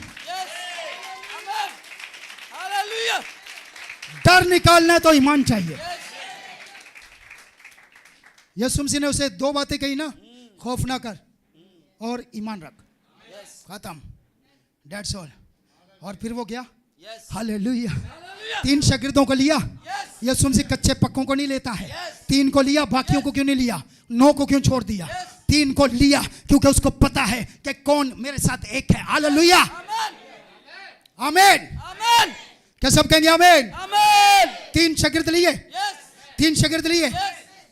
हालेलुया डर निकालना है तो ईमान चाहिए। यीशु मसीह ने उसे दो बातें कही ना, खौफ ना कर और ईमान रख, खत्म, दैट्स ऑल। और फिर वो गया। हालेलुया। 3 शागिर्दों को लिया। यीशु मसीह कच्चे पक्कों को नहीं लेता है। 3 को लिया, बाकियों को क्यों नहीं लिया? 9 को क्यों छोड़ दिया? 3 को लिया क्योंकि उसको पता है कि कौन मेरे साथ एक है। हालेलुया आमीन। आमीन क्या सब कहेंगे आमीन? आमीन 3 शागिर्द लिए, यस 3 शागिर्द लिए।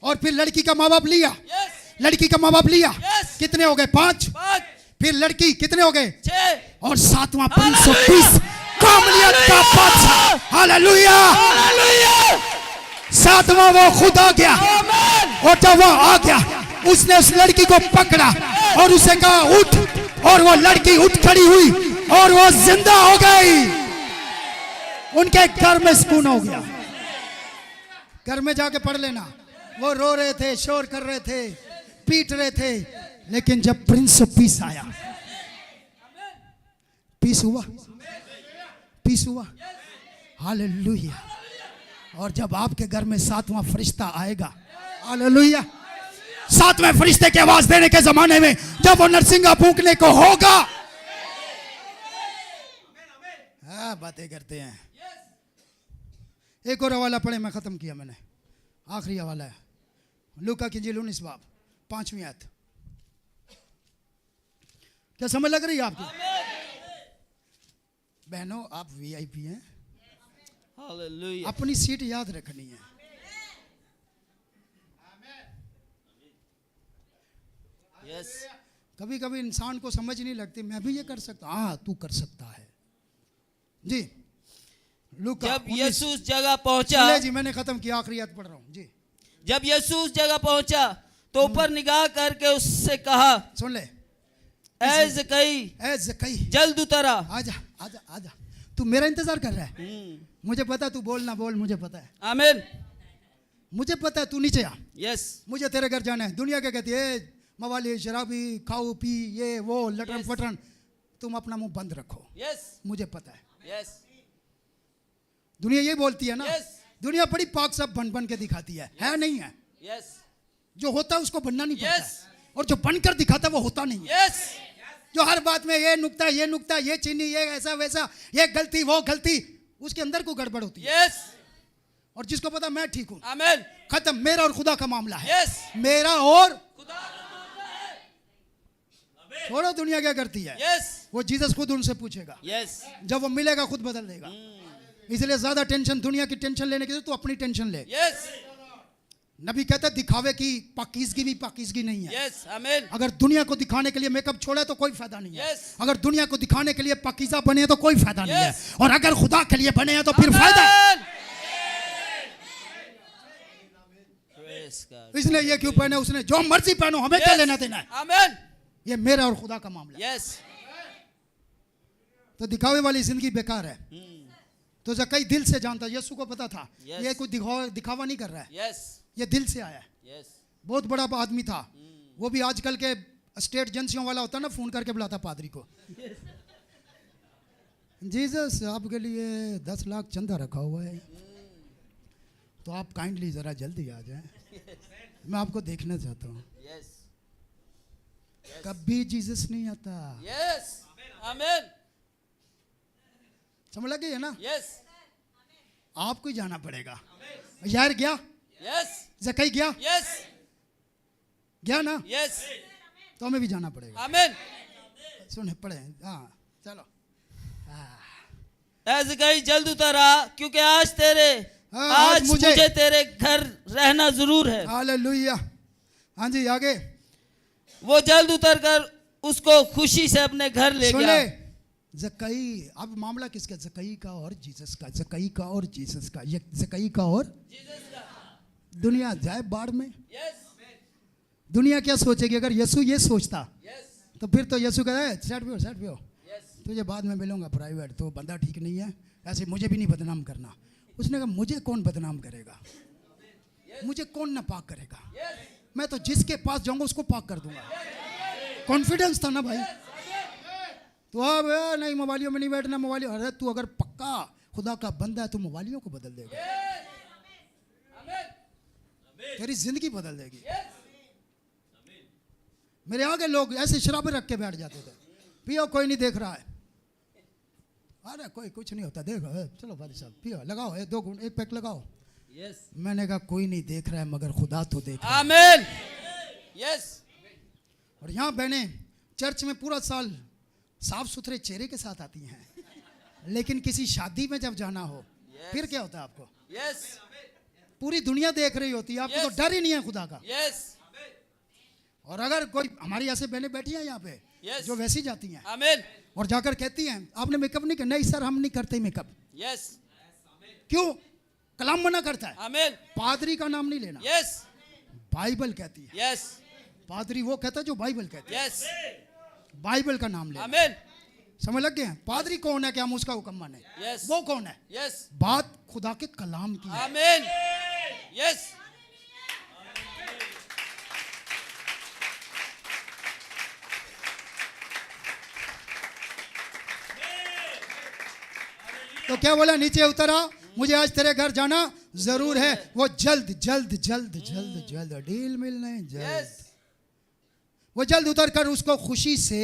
और फिर लड़की का माँ बाप लिया, यस लड़की का माँ बाप लिया। Yes. कितने हो गए? 5। 5 फिर लड़की कितने हो गए? 6 और 7वां 530 कामलियत का बादशाह। हालेलुया। हालेलुया 7वां वो खुद आ गया। आमीन और जब वो आ गया उसने उस लड़की को पकड़ा और उसे कहा उठ, और वो लड़की उठ खड़ी हुई और वो जिंदा हो गई। उनके घर में सुकून हो गया। घर में जाके पढ़ लेना। वो रो रहे थे, शोर कर रहे थे, पीट रहे थे, लेकिन जब प्रिंस ऑफ पीस आया, पीस हुआ, पीस हुआ। हालेलुया। और जब आपके घर में 7वां फरिश्ता आएगा, हालेलुया, 7वें फरिश्ते की आवाज देने के जमाने में जब वो नरसिंगा फूंकने को होगा, हाँ बातें करते हैं। एक और हवाला पढ़े, मैं खत्म किया मैंने, आखिरी हवाला है लूका की इंजील 19 बाब 5वीं आयत। क्या समझ लग रही है आपकी? बहनों आप वीआईपी हैं, हालेलुया अपनी सीट याद रखनी है। यस कभी कभी इंसान को समझ नहीं लगती, मैं भी ये कर सकता, हाँ तू कर सकता है जी। लूका जब 19 यीशु उस जगह पहुंचा, चले जी मैंने खत्म किया, आखिरी आयत पढ़ रहा हूँ जी। जब यीशु उस जगह पहुंचा तो ऊपर निगाह करके उससे कहा, सुन ले, ऐ ज़कई ए ज़कई जल्द उतर आ। आजा आजा आजा, तू मेरा इंतजार कर रहा है, मुझे पता, तू बोल ना बोल मुझे पता है। आमीन मुझे पता है तू नीचे आ, यस मुझे तेरे घर जाना है। दुनिया क्या कहती है, मवाली शराबी खाओ पी ये वो लटरन Yes. फटरन, तुम अपना मुंह बंद रखो, यस मुझे पता है। यस दुनिया ये बोलती है ना, Yes. दुनिया बड़ी पाक सब बन बन के दिखाती है नहीं है? यस जो होता है उसको बनना नहीं पड़ता Yes. है। और जो बनकर दिखाता है वो होता नहीं है। यस जो हर बात में ये नुक्ता ये चीनी ये ऐसा वैसा ये गलती वो गलती, उसके अंदर को गड़बड़ होती है। यस और जिसको पता मैं ठीक हूं, आमीन खत्म, मेरा और खुदा का मामला है। यस मेरा और खुदा छोड़ो दुनिया क्या करती है, यस वो जीसस खुद उनसे पूछेगा, यस जब वो मिलेगा खुद बदल देगा। इसलिए ज्यादा टेंशन, दुनिया की टेंशन लेने के लिए तू अपनी टेंशन ले। यस नबी कहता है दिखावे की पाकीज़गी भी पाकीज़गी नहीं है। यस आमीन अगर दुनिया को दिखाने के लिए मेकअप छोड़ा तो कोई फायदा नहीं है। Yes. अगर दुनिया को दिखाने के लिए पाकीज़ा बने तो कोई फायदा नहीं है। Yes. और अगर खुदा के लिए बने हैं तो फिर फायदा है। आमीन प्रेज गॉड इसने ये क्यों पहने, उसने जो मर्जी पहनो, हमें क्या लेना देना है। आमीन ये मेरा और खुदा का मामला है। यस तो दिखावे वाली जिंदगी बेकार है। तो जक्कई दिल से जानता, यीशु को पता था Yes. ये कोई दिखावा नहीं कर रहा है, यस ये दिल से आया है। यस बहुत बड़ा आदमी था, वो भी आजकल के स्टेट एजेंसियों वाला होता ना, फोन करके बुलाता पादरी को, जीसस आपके लिए 10 लाख चंदा रखा हुआ है, तो आप काइंडली जरा जल्दी आ जाएं, मैं आपको देखना चाहता हूँ। यस कभी जीसस नहीं आता, यस आमीन समझ लगी है ना? यस आपको ही जाना पड़ेगा। यार गया, यस जक्कई गया, यस गया ना, यस तो हमें भी जाना पड़ेगा। आमीन सुने पड़े, हाँ चलो। ऐसे कहीं जल्द उतरा क्योंकि आज तेरे हाँ, आज आज मुझे तेरे घर रहना जरूर है। हालेलुया। हाँ जी आगे वो जल्द उतर कर उसको खुशी से अपने घर ले गया। सुने, जक्कई, अब मामला किसका? जक्कई का और जीसस का, जक्कई का और जीसस का, ये जक्कई का और दुनिया जाए बाढ़ में। यस दुनिया क्या सोचेगी? अगर यीशु ये सोचता यस तो फिर तो यीशु कहता है सेट पे हो, यस तुझे बाद में मिलूंगा प्राइवेट, तो बंदा ठीक नहीं है, ऐसे मुझे भी नहीं बदनाम करना। उसने कहा मुझे कौन बदनाम करेगा, मुझे कौन नापाक करेगा, मैं तो जिसके पास जाऊंगा उसको पाक कर दूंगा। कॉन्फिडेंस था ना भाई। तो अब नहीं मवालियों में नहीं बैठना, मवालियों, अरे तू अगर पक्का खुदा का बंदा है तो मवालियों को बदल देगा, तेरी जिंदगी बदल देगी। मेरे आगे लोग ऐसे शराबे रख के बैठ जाते थे, पियो कोई नहीं देख रहा है, अरे कोई कुछ नहीं होता, देखो चलो भाई साहब पियो, लगाओ 2 घूंट 1 पैक लगाओ। यस मैंने कहा कोई नहीं देख रहा है मगर खुदा तो देख रहा है। आमीन यस और यहाँ बहने चर्च में पूरा साल साफ सुथरे चेहरे के साथ आती हैं, लेकिन किसी शादी में जब जाना हो फिर क्या होता है आपको? यस पूरी दुनिया देख रही होती है, आपको तो डर ही नहीं है खुदा का। यस और अगर कोई हमारी ऐसे बहनें बैठी हैं यहाँ पे Yes. जो वैसी जाती हैं आमीन और जाकर कहती हैं आपने मेकअप नहीं किया, नहीं सर हम नहीं करते मेकअप। यस क्यों? कलाम मना करता है, आमीन पादरी का नाम नहीं लेना, यस बाइबल कहती है। यस पादरी वो कहता है जो बाइबल कहती है, यस बाइबल का नाम लेना। आमीन समझ लग गए? पादरी कौन है कि हम उसका हुक्म माने? Yes. वो कौन है? यस बात खुदा के कलाम की है। आमीन यस तो क्या बोला? नीचे उतरा, मुझे आज तेरे घर जाना जरूर है। वो जल्द जल्द जल्द जल्द जल्द डील मिल नहीं जल्द यस वो जल्द उतर कर उसको खुशी से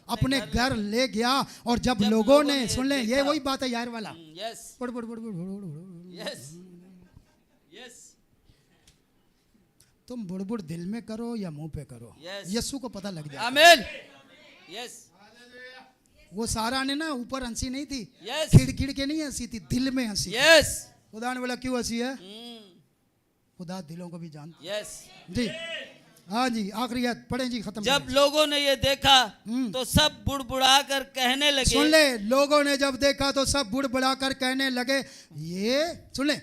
अपने घर ले गया। और जब लोगों ने सुन ले, ये वही बात है यार वाला, यस बुड़ बुड़ बुड़ बुड़ बुड़ बुड़। यस यस तुम बुड़बुड़ दिल में करो या मुंह पे करो, Yes. यीशु को पता लग जाए। आमीन यस वो सारा ने ना ऊपर हंसी नहीं थी, Yes. खिड़ के नहीं हंसी थी, दिल में हंसी। यस खुदा ने बोला क्यों हंसी है? खुदा दिलों को भी जानता यस जी। हाँ जी आखिरी आयत पढ़ें जी, खत्म जब करें। लोगों ने ये देखा तो सब बुड़बुड़ा कर कहने लगे। सुन ले, लोगों ने जब देखा तो सब बुड़बुड़ा कर कहने लगे, ये सुन ले,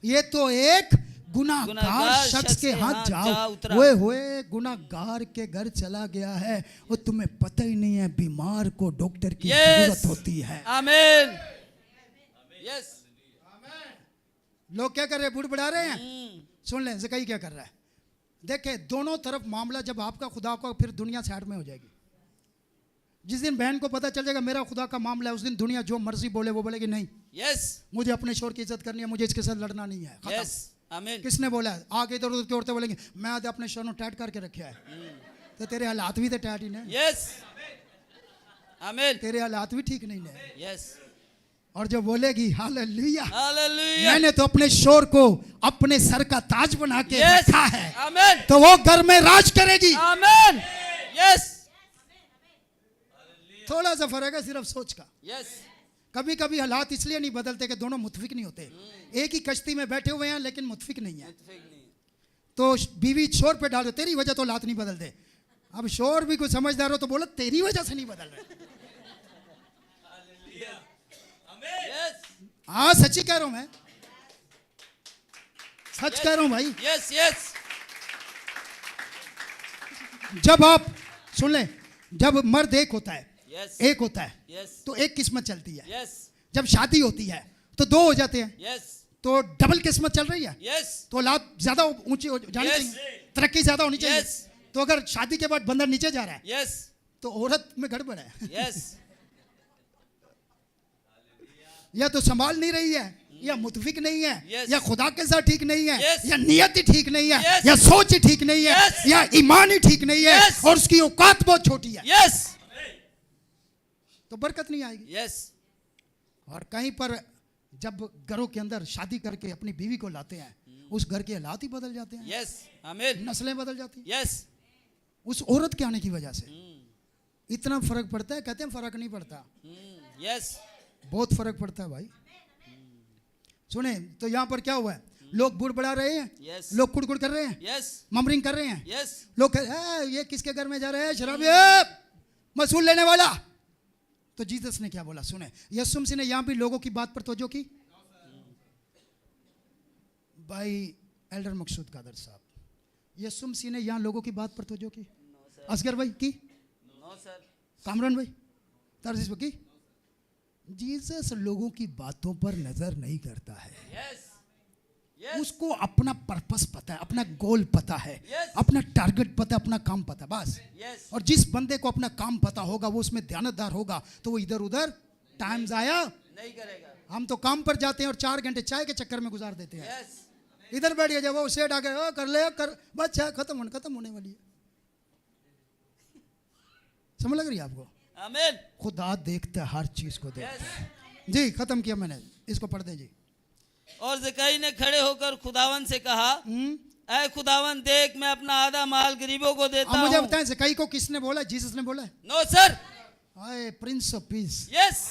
ये तो एक गुनाहगार गुनाहगार शख्स के हाथ जा जाओ उतरा। हुए गुनाहगार के घर चला गया है। वो तुम्हें पता ही नहीं है बीमार को डॉक्टर की Yes. जरूरत होती है। आमीन यस लोग क्या कर रहे हैं, बुड़ बढ़ा रहे हैं। सुन लें ज़कई क्या कर रहा है। देखे दोनों तरफ मामला, जब आपका खुदा का, फिर दुनिया साइड में हो जाएगी। जिस दिन बहन को पता चल जाएगा मेरा खुदा का मामला है, उस दिन दुनिया जो मर्जी बोले वो बोलेगी नहीं, यस मुझे अपने शोर की इज्जत करनी है, मुझे इसके साथ लड़ना नहीं है, खत्म। यस आमीन। किसने बोला है? आगे इधर उधर की औरतें बोलेंगी मैं आज अपने शोर टाइट करके रखे है, तो तेरे हालात भी तो टाइट ही नहीं, यस आमीन। तेरे हालात भी ठीक नहीं है। यस और जो बोलेगी हालेलुया, हालेलुया, मैंने तो अपने शोर को अपने सर का ताज बना के यस रखा है, आमीन, तो वो घर में राज करेगी। आमीन। यस थोड़ा सा फर्क है सिर्फ सोच का। यस कभी कभी हालात इसलिए नहीं बदलते कि दोनों मुतफिक नहीं होते। एक ही कश्ती में बैठे हुए हैं लेकिन मुतफिक नहीं है, तो बीवी शोर पे डालो, तेरी वजह तो हालात नहीं बदलते। अब शोर भी कुछ समझदार हो तो बोलो तेरी वजह से नहीं बदल रहे। हाँ सच्ची कह रहा हूं मैं, सच कह रहा हूं भाई। यस यस जब आप सुन लें, जब मर्द एक होता है, यस एक होता है, यस तो एक किस्मत चलती है। यस जब शादी होती है तो दो हो जाते हैं, यस तो डबल किस्मत चल रही है, यस तो औलाद ज्यादा ऊंची हो जानी Yes. चाहिए, तरक्की ज्यादा होनी चाहिए। Yes. तो अगर शादी के बाद बंदा नीचे जा रहा है यस तो औरत में गड़बड़ है। यस या तो संभाल नहीं रही है, या मुतफिक नहीं है, Yes. या खुदा के साथ ठीक नहीं है, Yes. या नियत ही ठीक नहीं है, Yes. या सोच ही ठीक नहीं है, Yes. या ईमान ही ठीक नहीं है, Yes. और उसकी औकात बहुत छोटी है, यस तो बरकत नहीं आएगी। यस और कहीं पर जब घरों के अंदर शादी करके अपनी बीवी को लाते हैं, उस घर के हालात ही बदल जाते हैं, यस आमीन। नस्लें बदल जाती हैं यस उस औरत के आने की वजह से। इतना फर्क पड़ता है, कहते हैं फर्क नहीं पड़ता, यस बहुत फर्क पड़ता है भाई। सुने तो यहाँ पर क्या हुआ है, लोग बुड़ बढ़ा रहे हैं, यस लोग कुड़कुड़ कर रहे हैं, यस ममरिंग कर रहे हैं, यस लोग कह रहे हैं, ये किसके घर में जा रहे हैं, शराबी मसूल लेने वाला। तो जीसस ने क्या बोला, सुने, यीशु मसीह ने यहाँ भी लोगों की बात पर तवज्जो की। भाई एल्डर मकसूद कादर साहब, यीशु मसीह ने यहाँ लोगों की बात पर तवज्जो की? असगर भाई की? No sir. कामरान भाई, तारजीस भाई की? जीसस लोगों की बातों पर नजर नहीं करता है, यस यस उसको अपना पर्पस पता है, अपना गोल पता है, Yes. अपना टारगेट पता है, अपना काम पता है, बस। यस और जिस बंदे को अपना काम पता होगा, वो उसमें ध्यानदार होगा, तो वो इधर उधर टाइम जाया। नहीं करेगा। हम तो काम पर जाते हैं और 4 घंटे चाय के चक्कर में गुजार देते हैं। यस इधर बैठ गया, जब वो सेट आके ओ कर ले कर, बस चाय खत्म होने वाली है। समझ लग रही है आपको? आमीन। खुदा देखता है, हर चीज को देखता है। जी खत्म किया मैंने, इसको पढ़ दें जी। और ज़कई ने खड़े होकर खुदावन से कहा, ऐ खुदावन देख मैं अपना आधा माल गरीबों को देता अब मुझे हूँ। बताएं ज़कई को किसने बोला? जीसस ने बोला है। No sir. आए prince of peace yes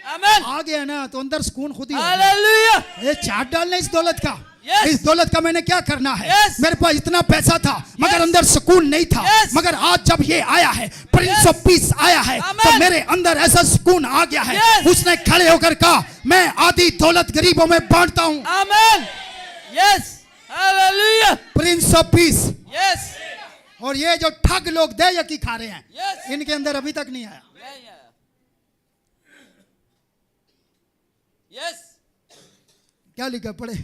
amen. आ गया ना, तो अंदर सुकून खुद ही हो गया। हालेलुया। ये चाट डालना इस दौलत का। Yes. इस दौलत का मैंने क्या करना है? Yes. मेरे पास इतना पैसा था मगर अंदर सुकून नहीं था। Yes. मगर आज जब ये आया है, प्रिंस Yes. ऑफ पीस आया है, Amen. तो मेरे अंदर ऐसा सुकून आ गया है। Yes. उसने खड़े होकर कहा, मैं आधी दौलत गरीबों में बांटता हूँ। आमीन। Yes hallelujah. Prince of peace. Yes और ये जो ठग लोग दे यकी खा रहे हैं, Yes. इनके अंदर अभी तक नहीं आया। नहीं आया। यस क्या लिखा पढ़े?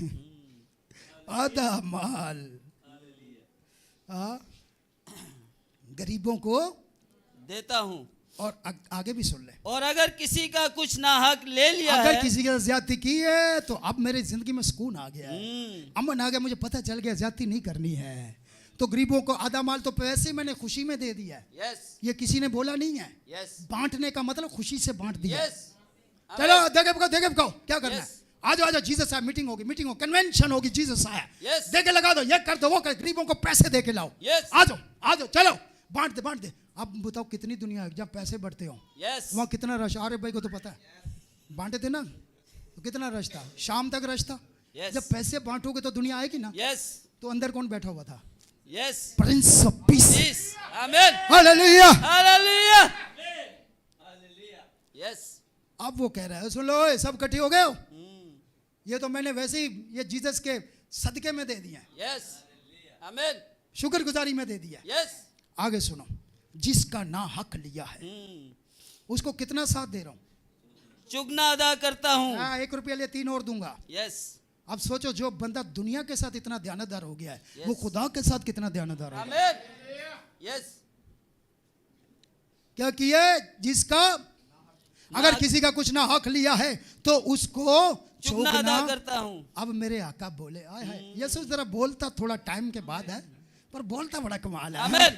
आधा माल गरीबों को देता हूँ। और आगे भी सुन ले, और अगर किसी का कुछ नाहक ले लिया अगर है, किसी के साथ ज्यादती की है तो अब मेरी जिंदगी में सुकून आ गया है, अमन आ गया, मुझे पता चल गया ज्यादती नहीं करनी है। तो गरीबों को आधा माल तो पैसे मैंने खुशी में दे दिया है, यस ये किसी ने बोला नहीं है। यस बांटने का मतलब खुशी से बांट दिया। यस चलो देखे बताओ क्या करना है? Yes. आ जाओ जीसस आया, मीटिंग होगी, कन्वेंशन होगी, जीसस आया। Yes. देके लगा दो, ये कर दो, वो कर, गरीबों को पैसे दे के लाओ। Yes. आ जाओ चलो बांट दे। अब बताओ कितनी दुनिया है जब पैसे बढ़ते हो, यस वहाँ कितना रश। आरे भाई को तो पता है, बांटे थे ना तो कितना रश था, शाम तक रश था। Yes. जब पैसे बांटोगे तो दुनिया आएगी ना। यस तो अंदर कौन बैठा हुआ था? Yes Prince of peace. Yes आमीन। हालेलुया। हालेलुया। यस अब वो कह रहा है, सुन लो सब इकट्ठे हो गए हो, ये तो मैंने वैसे ही ये जीसस के सदके में दे दिया है, यस आमीन। शुक्रगुजारी में दे दिया है। यस आगे सुनो, जिसका ना हक लिया है उसको कितना साथ दे रहा हूं? चुगना अदा करता हूँ। 1 रुपया लिए 3 और दूंगा। यस अब सोचो जो बंदा दुनिया के साथ इतना ध्यानदार हो गया है, Yes. वो खुदा के साथ कितना ध्यानदार होगा। आमीन। यस। क्या किए? जिसका अगर किसी का कुछ ना हक लिया है तो उसको चुगना अदा चौगना करता हूँ। अब मेरे आका बोले आय हाय, यीशु जरा बोलता थोड़ा टाइम के बाद है, पर बोलता बड़ा कमाल है। आमीन।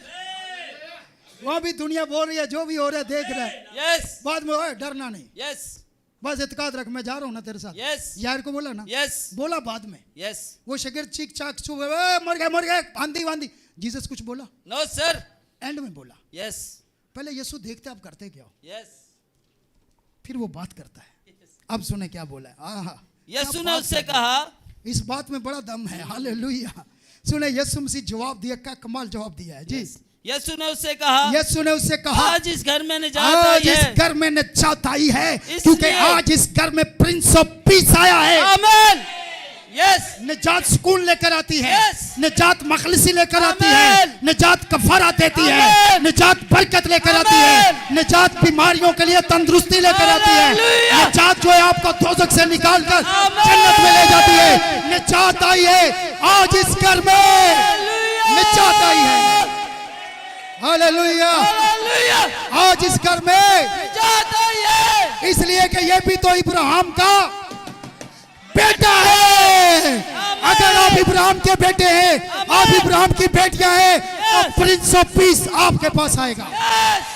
वो भी दुनिया बोल रही है, जो भी हो रहा है देख रहा है, यस। बाद में ओए डरना नहीं, यस। बस इत्काद रख, मैं जा रहा हूँ ना तेरे साथ। यस। यार को बोला ना, यस। बोला बाद में। यस। वो शगर चीख चाक चुप, मर गए आंधी वांधी, जीसस कुछ बोला? No sir. एंड में बोला। यस। पहले यीशु देखते आप करते क्या हो, यस। फिर वो बात करता है। अब सुने क्या बोला है। आहा, यीशु क्या ने बात उससे है। कहा, इस बात में बड़ा दम है। हालेलुया। सुने यीशु मसीह जवाब दिया, क्या कमाल जवाब दिया है जी। यीशु ने उससे कहा, यीशु ने उससे कहा, आज इस घर में निजात आई आज इस है। घर में निजात आई है, इसलिए- क्योंकि आज इस घर में प्रिंस ऑफ पीस आया है। आमीन। यस। निजात सुकून लेकर आती है, Yes. निजात मखलिसी लेकर आती Amen. है, निजात कफारा देती है, Amen. निजात बरकत लेकर आती है, निजात बीमारियों के लिए तंदुरुस्ती लेकर आती है, Hallelujah. निजात जो है आपको दोजख से निकालकर Amen. जन्नत में ले जाती है। निजात आई है आज इस घर में, निजात आई है। हालेलुया। हालेलुया। आज इस घर में, निजात आई है। इसलिए कि ये भी तो इब्राहिम का बेटा है। अगर आप इब्राहिम के बेटे हैं, आप इब्राहिम की बेटियां हैं, तो प्रिंस ऑफ पीस आपके पास आएगा,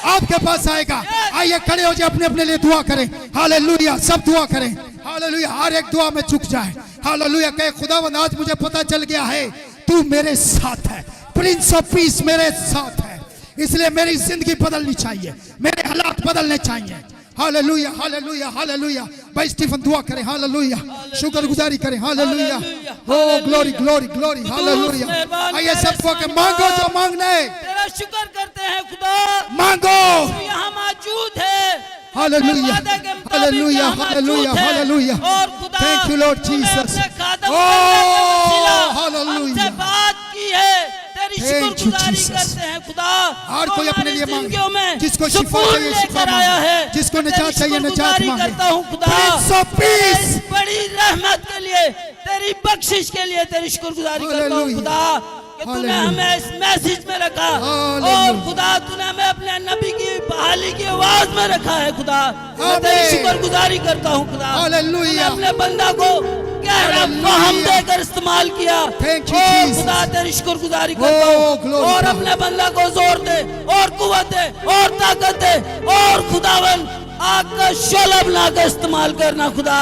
आपके पास आएगा। आइए खड़े हो जाए, अपने अपने लिए दुआ करें। हालेलुया। सब दुआ करें। हालेलुया। हर एक दुआ में झुक जाए। हालेलुया। कहे खुदावंद आज मुझे पता चल गया है तू मेरे साथ है, प्रिंस ऑफ पीस मेरे साथ है, इसलिए मेरी जिंदगी बदलनी चाहिए, मेरे हालात बदलने चाहिए। हालेलुया। हालेलुया। हालेलुया। भाई स्टीफन दुआ करें। हालेलुया। शुक्रगुजारी करें। हालेलुया। ओ ग्लोरी ग्लोरी ग्लोरी। हालेलुया। आइए सब दुआ के मांगो जो मांगना है, तेरा शुक्र करते हैं खुदा, मांगो। तू यहाँ मौजूद है। हालेलुया। वादे के मुताबिक हालेलुया। यहाँ हालेलुया। मौजूद है। हालेलुया। और खुदा, थैंक यू लॉर्ड तूने जीसस। अपने खादम ओ बनने के वसीला हालेलुया। हमसे बात की है, तेरी Thank you, शुक्रगुजारी Jesus. करते हैं खुदा। हर तू कोई अपने हमारी लिए जिंदगियों मांगे, में जिसको शिफा सुकून चाहिए शिफा लेकर आया मांगे, है, जिसको तेरी निजात चाहिए निजात शुक्रगुजारी मांगे। करता हूँ खुदा, प्रिंस ऑफ पीस। इस बड़ी रहमत के लिए, तेरी बख्शिश के लिए तेरी शुक्रगुजारी करता हूँ हालेलुया। खुदा कि तूने हालेलुया। हमें इस मैसेज में रखा। हालेलुया। और खुदा तूने हमें अपने नबी की बहाली की आवाज में रखा है खुदा। मैं तेरी आमीन। शुक्रगुजारी करता हूँ खुदा। हालेलुया। तूने अपने बंदा को गहरा हालेलुया। फहम देकर इस्तेमाल किया। Thank you, O Jesus. खुदा तेरी शुक्रगुजारी करता हूँ। glory और God. अपने बंदा को जोर दे और कुव्वत दे और ताकत दे और खुदावन आग का शोला बनाकर इस्तेमाल करना खुदा।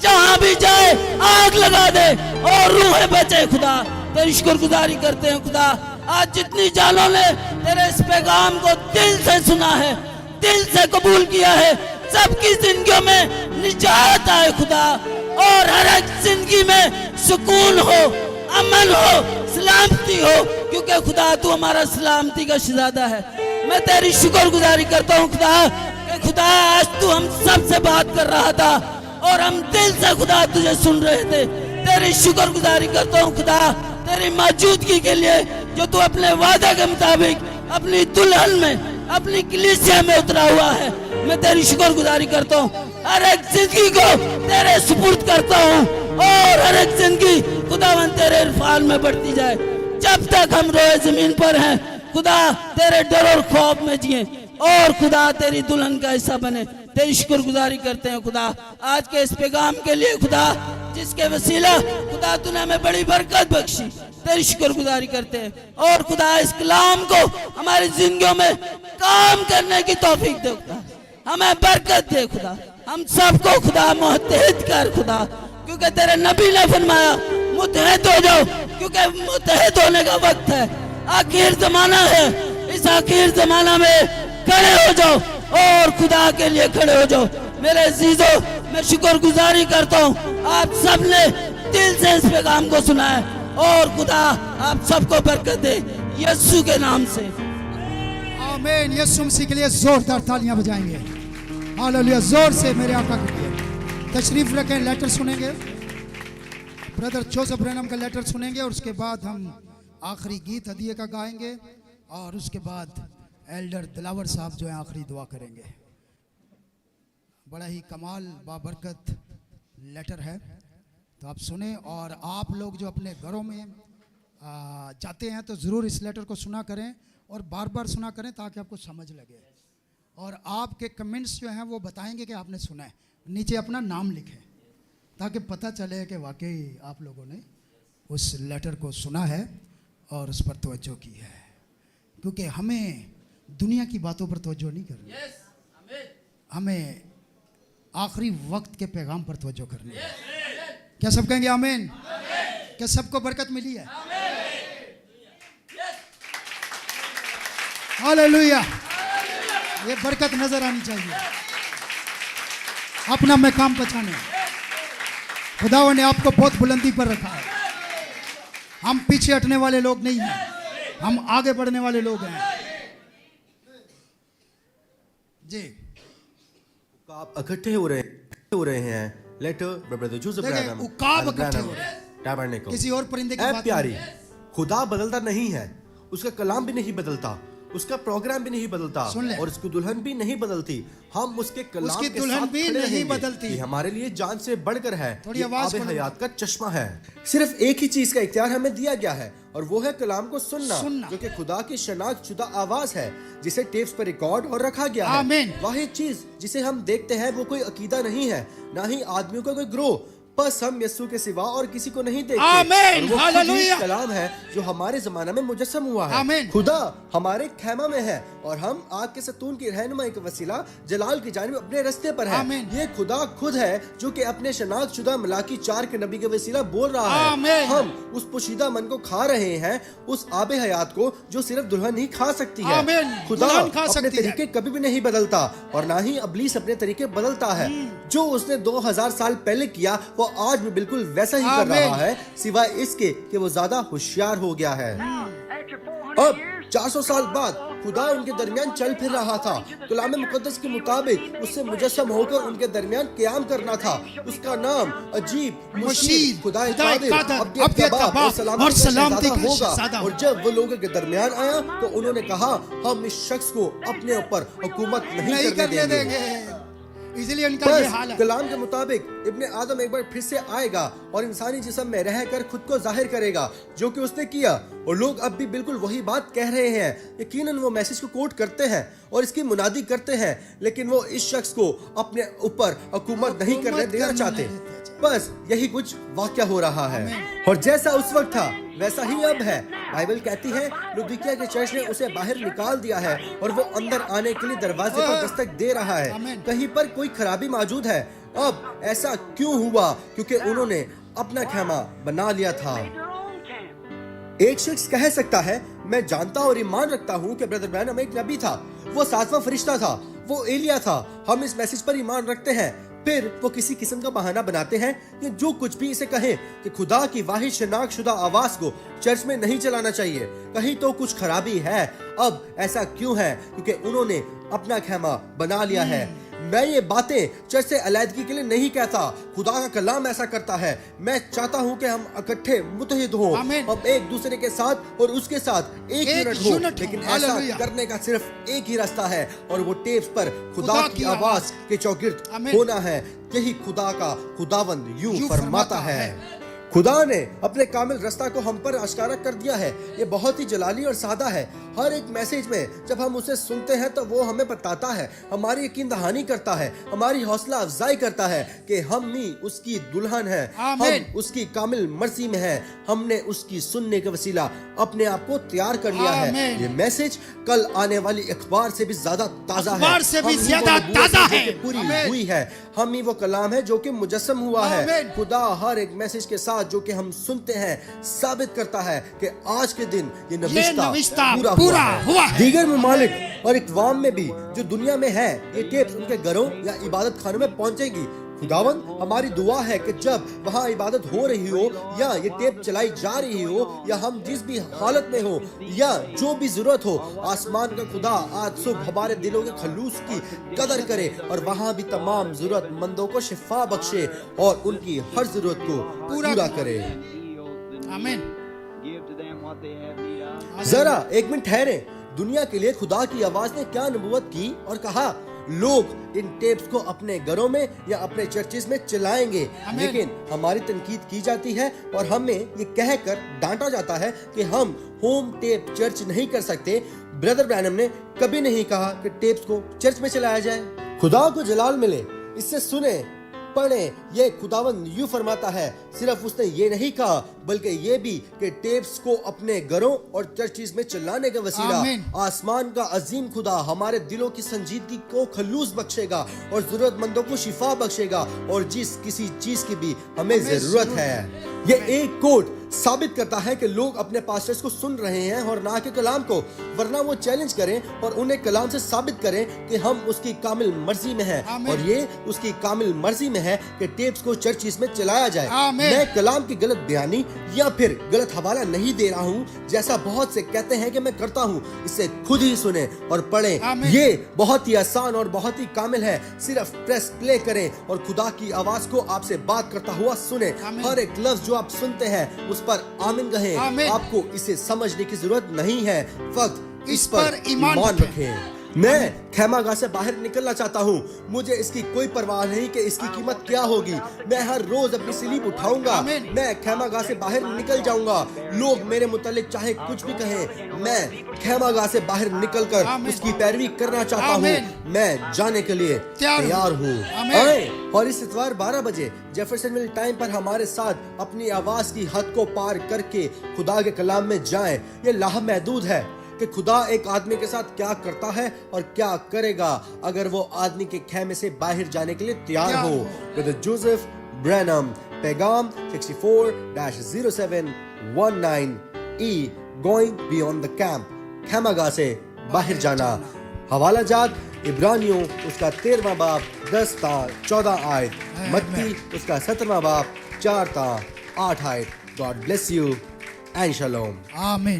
जहाँ भी जाए आग लगा दे और रूहें बचे खुदा। तेरी शुक्रगुजारी करते हैं खुदा। आज जितनी जानों ने तेरे इस पैगाम को दिल से सुना है, दिल से कबूल किया है, सबकी जिंदगियों में निजात आए खुदा। और हर एक जिंदगी में सुकून हो, अमन हो, सलामती हो, क्योंकि खुदा तू हमारा सलामती का शहजादा है। मैं तेरी शुक्रगुजारी करता हूँ खुदा कि खुदा आज तू हम सबसे बात कर रहा था और हम दिल से खुदा तुझे सुन रहे थे। तेरी शुक्रगुजारी करता हूँ खुदा तेरी मौजूदगी के लिए, जो तू अपने वादा के मुताबिक अपनी दुल्हन में, अपनी कलीसिया में उतरा हुआ है। मैं तेरी शुक्रगुजारी करता हूँ, हर एक जिंदगी को तेरे सुपुर्द करता हूँ और हर एक जिंदगी खुदावन तेरे इरफान में बढ़ती जाए। जब तक हम रोए जमीन पर हैं खुदा तेरे डर और खौफ में जिए और खुदा तेरी दुल्हन का हिस्सा बने। तेरी शुक्रगुजारी करते हैं खुदा आज के इस पैगाम के लिए खुदा, जिसके वसीला खुदा तूने हमें बड़ी बरकत बख्शी। तेरी शुक्रगुजारी करते हैं और खुदा इस कलाम को हमारी जिंदगियों में काम करने की तौफीक दे खुदा, हमें बरकत दे खुदा। हम सबको खुदा मुत्तहिद कर खुदा, क्योंकि तेरे नबी ने फरमाया मुत्तहिद हो जाओ, क्योंकि मुत्तहिद होने का वक्त है। आखिर जमाना है, इस आखिर जमाना में खड़े हो जाओ और खुदा के लिए खड़े हो जाओ। मेरे अजीजों, मैं शुक्रगुजारी करता हूँ आप सब ने दिल से इस पैगाम को सुना है और खुदा आप सबको बरकत दे यीशु के नाम से। आमीन। यीशु मसीह के लिए जोरदार तालियां बजाएंगे। हालेलुया। जोर से मेरे आका के लिए तशरीफ रखें। लेटर सुनेंगे, ब्रदर जोसेफ ब्रैनम का लेटर सुनेंगे और उसके बाद हम आखिरी गीत हदिये का गाएंगे और उसके बाद एल्डर दिलावर साहब जो है आखिरी दुआ करेंगे। बड़ा ही कमाल बाबरकत लेटर है तो आप सुने, और आप लोग जो अपने घरों में जाते हैं तो ज़रूर इस लेटर को सुना करें और बार बार सुना करें ताकि आपको समझ लगे, और आपके कमेंट्स जो हैं वो बताएंगे कि आपने सुना है। नीचे अपना नाम लिखें ताकि पता चले कि वाकई आप लोगों ने उस लेटर को सुना है और उस पर तवज्जो की है, क्योंकि हमें दुनिया की बातों पर तवज्जो नहीं करनी, हमें आखिरी वक्त के पैगाम पर तवज्जो करनी है। क्या सब कहेंगे आमीन? क्या सबको बरकत मिली है? हालेलुया। ये बरकत नजर आनी चाहिए अपना मकाम पहचाने। खुदावंद ने आपको बहुत बुलंदी पर रखा है। हम पीछे हटने वाले लोग नहीं हैं, हम आगे बढ़ने वाले लोग हैं। जी, आप इकट्ठे हो रहे हैं। लेटर ब्रदर जोसेफ ब्रैनम, उकाब इकट्ठे हो रहे हैं। टैबरनेकल। किसी और परिंदे की ऐ बात प्यारी, नहीं है। खुदा बदलता नहीं है, उसका कलाम भी नहीं बदलता, उसका प्रोग्राम भी नहीं बदलता, सुन ले। और उसकी दुल्हन भी नहीं बदलती। हम उसके कलाम उसकी के दुल्हन साथ भी खड़े नहीं रहेंगे। बदलती। ये हमारे लिए जान से बढ़कर है। थोड़ी ये आवाज आबे खोलो। हयात का चश्मा है। सिर्फ एक ही चीज का इख्तियार हमें दिया गया है, और वो है कलाम को सुनना, जो कि खुदा की शनाख्त शुदा आवाज है, जिसे टेप्स पर रिकॉर्ड और रखा गया है। आमीन। वही चीज जिसे हम देखते हैं वो कोई अकीदा नहीं है, ना ही आदमियों का कोई ग्रोह, बस हम यीशु के सिवा और किसी को नहीं देखते। आमीन। और वो खुद ही हालेलुया। कलाम है जो हमारे जमाने में मुजस्सम हुआ है। आमीन। खुदा हमारे खैमा में है, और हम आग के सतून की रहनुमाई का वसीला जलाल की जानिब अपने रास्ते पर है। आमीन। ये खुदा खुद है जो कि अपने शनाख्त शुदा मलाकी 4 के नबी के वसीला बोल रहा है। आमीन। हम उस पोशीदा मन को खा रहे हैं, उस आबे हयात को जो सिर्फ दुल्हन ही खा सकती है। आमीन। खुदा दुल्हन खा अपने सकती है। तरीके कभी भी नहीं बदलता, और ना ही अबलीस अपने तरीके बदलता है। जो उसने 2000 साल पहले किया वो आज भी बिल्कुल वैसा ही कर आमीन। रहा है, सिवाय इसके कि वो ज्यादा होशियार हो गया है। अब 400 साल बाद खुदा उनके दरमियान चल फिर रहा था। कलाम मुकद्दस के मुताबिक उससे मुजस्सम होकर उनके दरमियान क़याम करना था। उसका नाम अजीब, मुशीर, खुदाए कादिर, अब्दी तबाह और सलामती का शहज़ादा होगा। और जब वो लोगों के दरमियान आया तो उन्होंने कहा, हम इस शख्स को अपने ऊपर हुकूमत नहीं करने देंगे। इसलिए उनका ये हाल है। कलाम के मुताबिक इब्ने आदम एक बार फिर से आएगा और इंसानी जिस्म में रहकर खुद को जाहिर करेगा, जो कि उसने किया। और लोग अब भी बिल्कुल वही बात कह रहे हैं। यकीनन वो मैसेज को कोट करते हैं और इसकी मुनादी करते हैं, लेकिन वो इस शख्स को अपने ऊपर हुकूमत नहीं करने देना चाहते। बस यही कुछ वाक़या हो रहा है, और जैसा उस वक्त था वैसा ही अब है। बाइबल कहती है लुदिकिया के चर्च ने उसे बाहर निकाल दिया है, और वो अंदर आने के लिए दरवाजे पर दस्तक दे रहा है। कहीं पर कोई खराबी मौजूद है। अब ऐसा क्यों हुआ? क्योंकि उन्होंने अपना खेमा बना लिया था। एक शख्स कह सकता है, मैं जानता और ईमान रखता हूँ कि ब्रदर ब्रैनम एक नबी था, वो 7वां फरिश्ता था, वो एलिया था। हम इस मैसेज पर ईमान रखते हैं। फिर वो किसी किस्म का बहाना बनाते हैं कि जो कुछ भी इसे कहें कि खुदा की वाहिद शनाख्त शुदा आवाज को चर्च में नहीं चलाना चाहिए, कहीं तो कुछ खराबी है। अब ऐसा क्यों है? क्योंकि उन्होंने अपना खेमा बना लिया है। मैं ये बातें चर्च से अलहदगी के लिए नहीं कहता, खुदा का कलाम ऐसा करता है। मैं चाहता हूँ कि हम इकट्ठे मुत्तहिद हों, हम एक दूसरे के साथ और उसके साथ एक यूनिट हो। लेकिन ऐसा करने का सिर्फ एक ही रास्ता है, और वो टेप्स पर खुदा की आवाज के चौगिर्द होना है। यही खुदा का खुदावंद यूं फरमाता है। खुदा ने अपने कामिल रास्ता को हम पर आश्कारा कर दिया है। ये बहुत ही जलाली और सादा है। हर एक मैसेज में जब हम उसे सुनते हैं तो वो हमें बताता है, हमारी यकीन दहानी करता है, हमारी हौसला अफजाई करता है कि हम ही उसकी दुल्हन है, हम उसकी कामिल मर्जी में है। हमने उसकी सुनने के वसीला अपने आप को तैयार कर लिया है। ये मैसेज कल आने वाली अखबार से भी ज्यादा ताजा है, से भी ज्यादा ताजा है, पूरी हुई है। हम ही वो कलाम है जो कि मुजस्सम हुआ है। खुदा हर एक मैसेज के साथ जो कि हम सुनते हैं साबित करता है कि आज के दिन ये नविश्ता पूरा हुआ है। दीगर ममालिक और इक़वाम में भी जो दुनिया में है, ये टेप्स उनके घरों या इबादत खानों में पहुंचेगी। खुदावन हमारी दुआ है कि जब वहाँ इबादत हो रही हो, या ये टेप चलाई जा रही हो, या हम जिस भी हालत में हो, या जो भी जरूरत हो, आसमान का खुदा आज सुबह हमारे दिलों के खलूस की कदर करे और वहाँ भी तमाम जरूरतमंदों को शिफा बख्शे और उनकी हर जरूरत को पूरा करे। आमीन। जरा एक मिनट ठहरे। दुनिया के लिए खुदा की आवाज ने क्या नबूवत की और कहा, लोग इन टेप्स को अपने घरों में या अपने चर्चेस में चलाएंगे, आमीन। लेकिन हमारी तनकीद की जाती है और हमें ये कहकर डांटा जाता है कि हम होम टेप चर्च नहीं कर सकते। ब्रदर ब्रैनम ने कभी नहीं कहा कि टेप्स को चर्च में चलाया जाए। खुदा को जलाल मिले, इससे सुने पढ़े, ये खुदावंद यूं फरमाता है। सिर्फ उसने ये नहीं कहा बल्कि ये भी कि टेप्स को अपने घरों और चर्चिस में चलाने का वसीला आमीन। आसमान का अजीम खुदा हमारे दिलों की संजीदगी को खलूस बख्शेगा और जरूरतमंदों को शिफा बख्शेगा और जिस किसी चीज की भी हमें जरूरत है। ये एक कोट साबित करता है कि लोग अपने पास्टर्स को सुन रहे हैं और ना के कलाम को, वरना वो चैलेंज करें और उन्हें कलाम से साबित करें कि हम उसकी कामिल मर्जी में हैं आमीन। और ये उसकी कामिल मर्जी में है कि टेप्स को चर्चिस में चलाया जाए। आमीन। मैं कलाम की गलत बयानी या फिर गलत हवाला नहीं दे रहा हूँ, जैसा बहुत से कहते हैं कि मैं करता हूँ। इसे खुद ही सुने और पढ़ें। आमीन। ये बहुत ही आसान और बहुत ही कामिल है। सिर्फ प्रेस प्ले करें और खुदा की आवाज को आपसे बात करता हुआ सुने। आमीन। हर एक लफ्ज जो आप सुनते हैं उस पर आमीन कहें। आमीन। आपको इसे समझने की जरूरत नहीं है, फक्त इस इस पर पर ईमान ईमान रखें। रखें। मैं खैमागाह से बाहर निकलना चाहता हूँ। मुझे इसकी कोई परवाह नहीं कि इसकी कीमत क्या होगी। मैं हर रोज अपनी स्लीप उठाऊंगा। आमीन। मैं खैमागाह से बाहर निकल जाऊंगा। लोग मेरे मुतालिक चाहे कुछ भी कहें, मैं खैमागाह से बाहर निकलकर आमीन। उसकी पैरवी करना चाहता आमीन। हूँ। मैं जाने के लिए तैयार तैयार हूँ। हूँ। आमीन। आए और इस इतवार 12 बजे जेफरसनविल टाइम पर हमारे साथ अपनी आवाज की हद को पार करके खुदा के कलाम में जाएं। ये लामहदूद है कि खुदा एक आदमी के साथ क्या करता है और क्या करेगा अगर वो आदमी के खेमे से बाहर जाने के लिए तैयार हो। ब्रदर जोसेफ ब्रैनम, पैगाम 64-0719E, going beyond the camp, खैमागाह से बाहर जाना। हवाला जात इब्रानियों उसका 13वां बाब 10-14 आयत, मत्ती उसका 17वां बाब 4-8 आयत। God bless you and shalom. आमीन।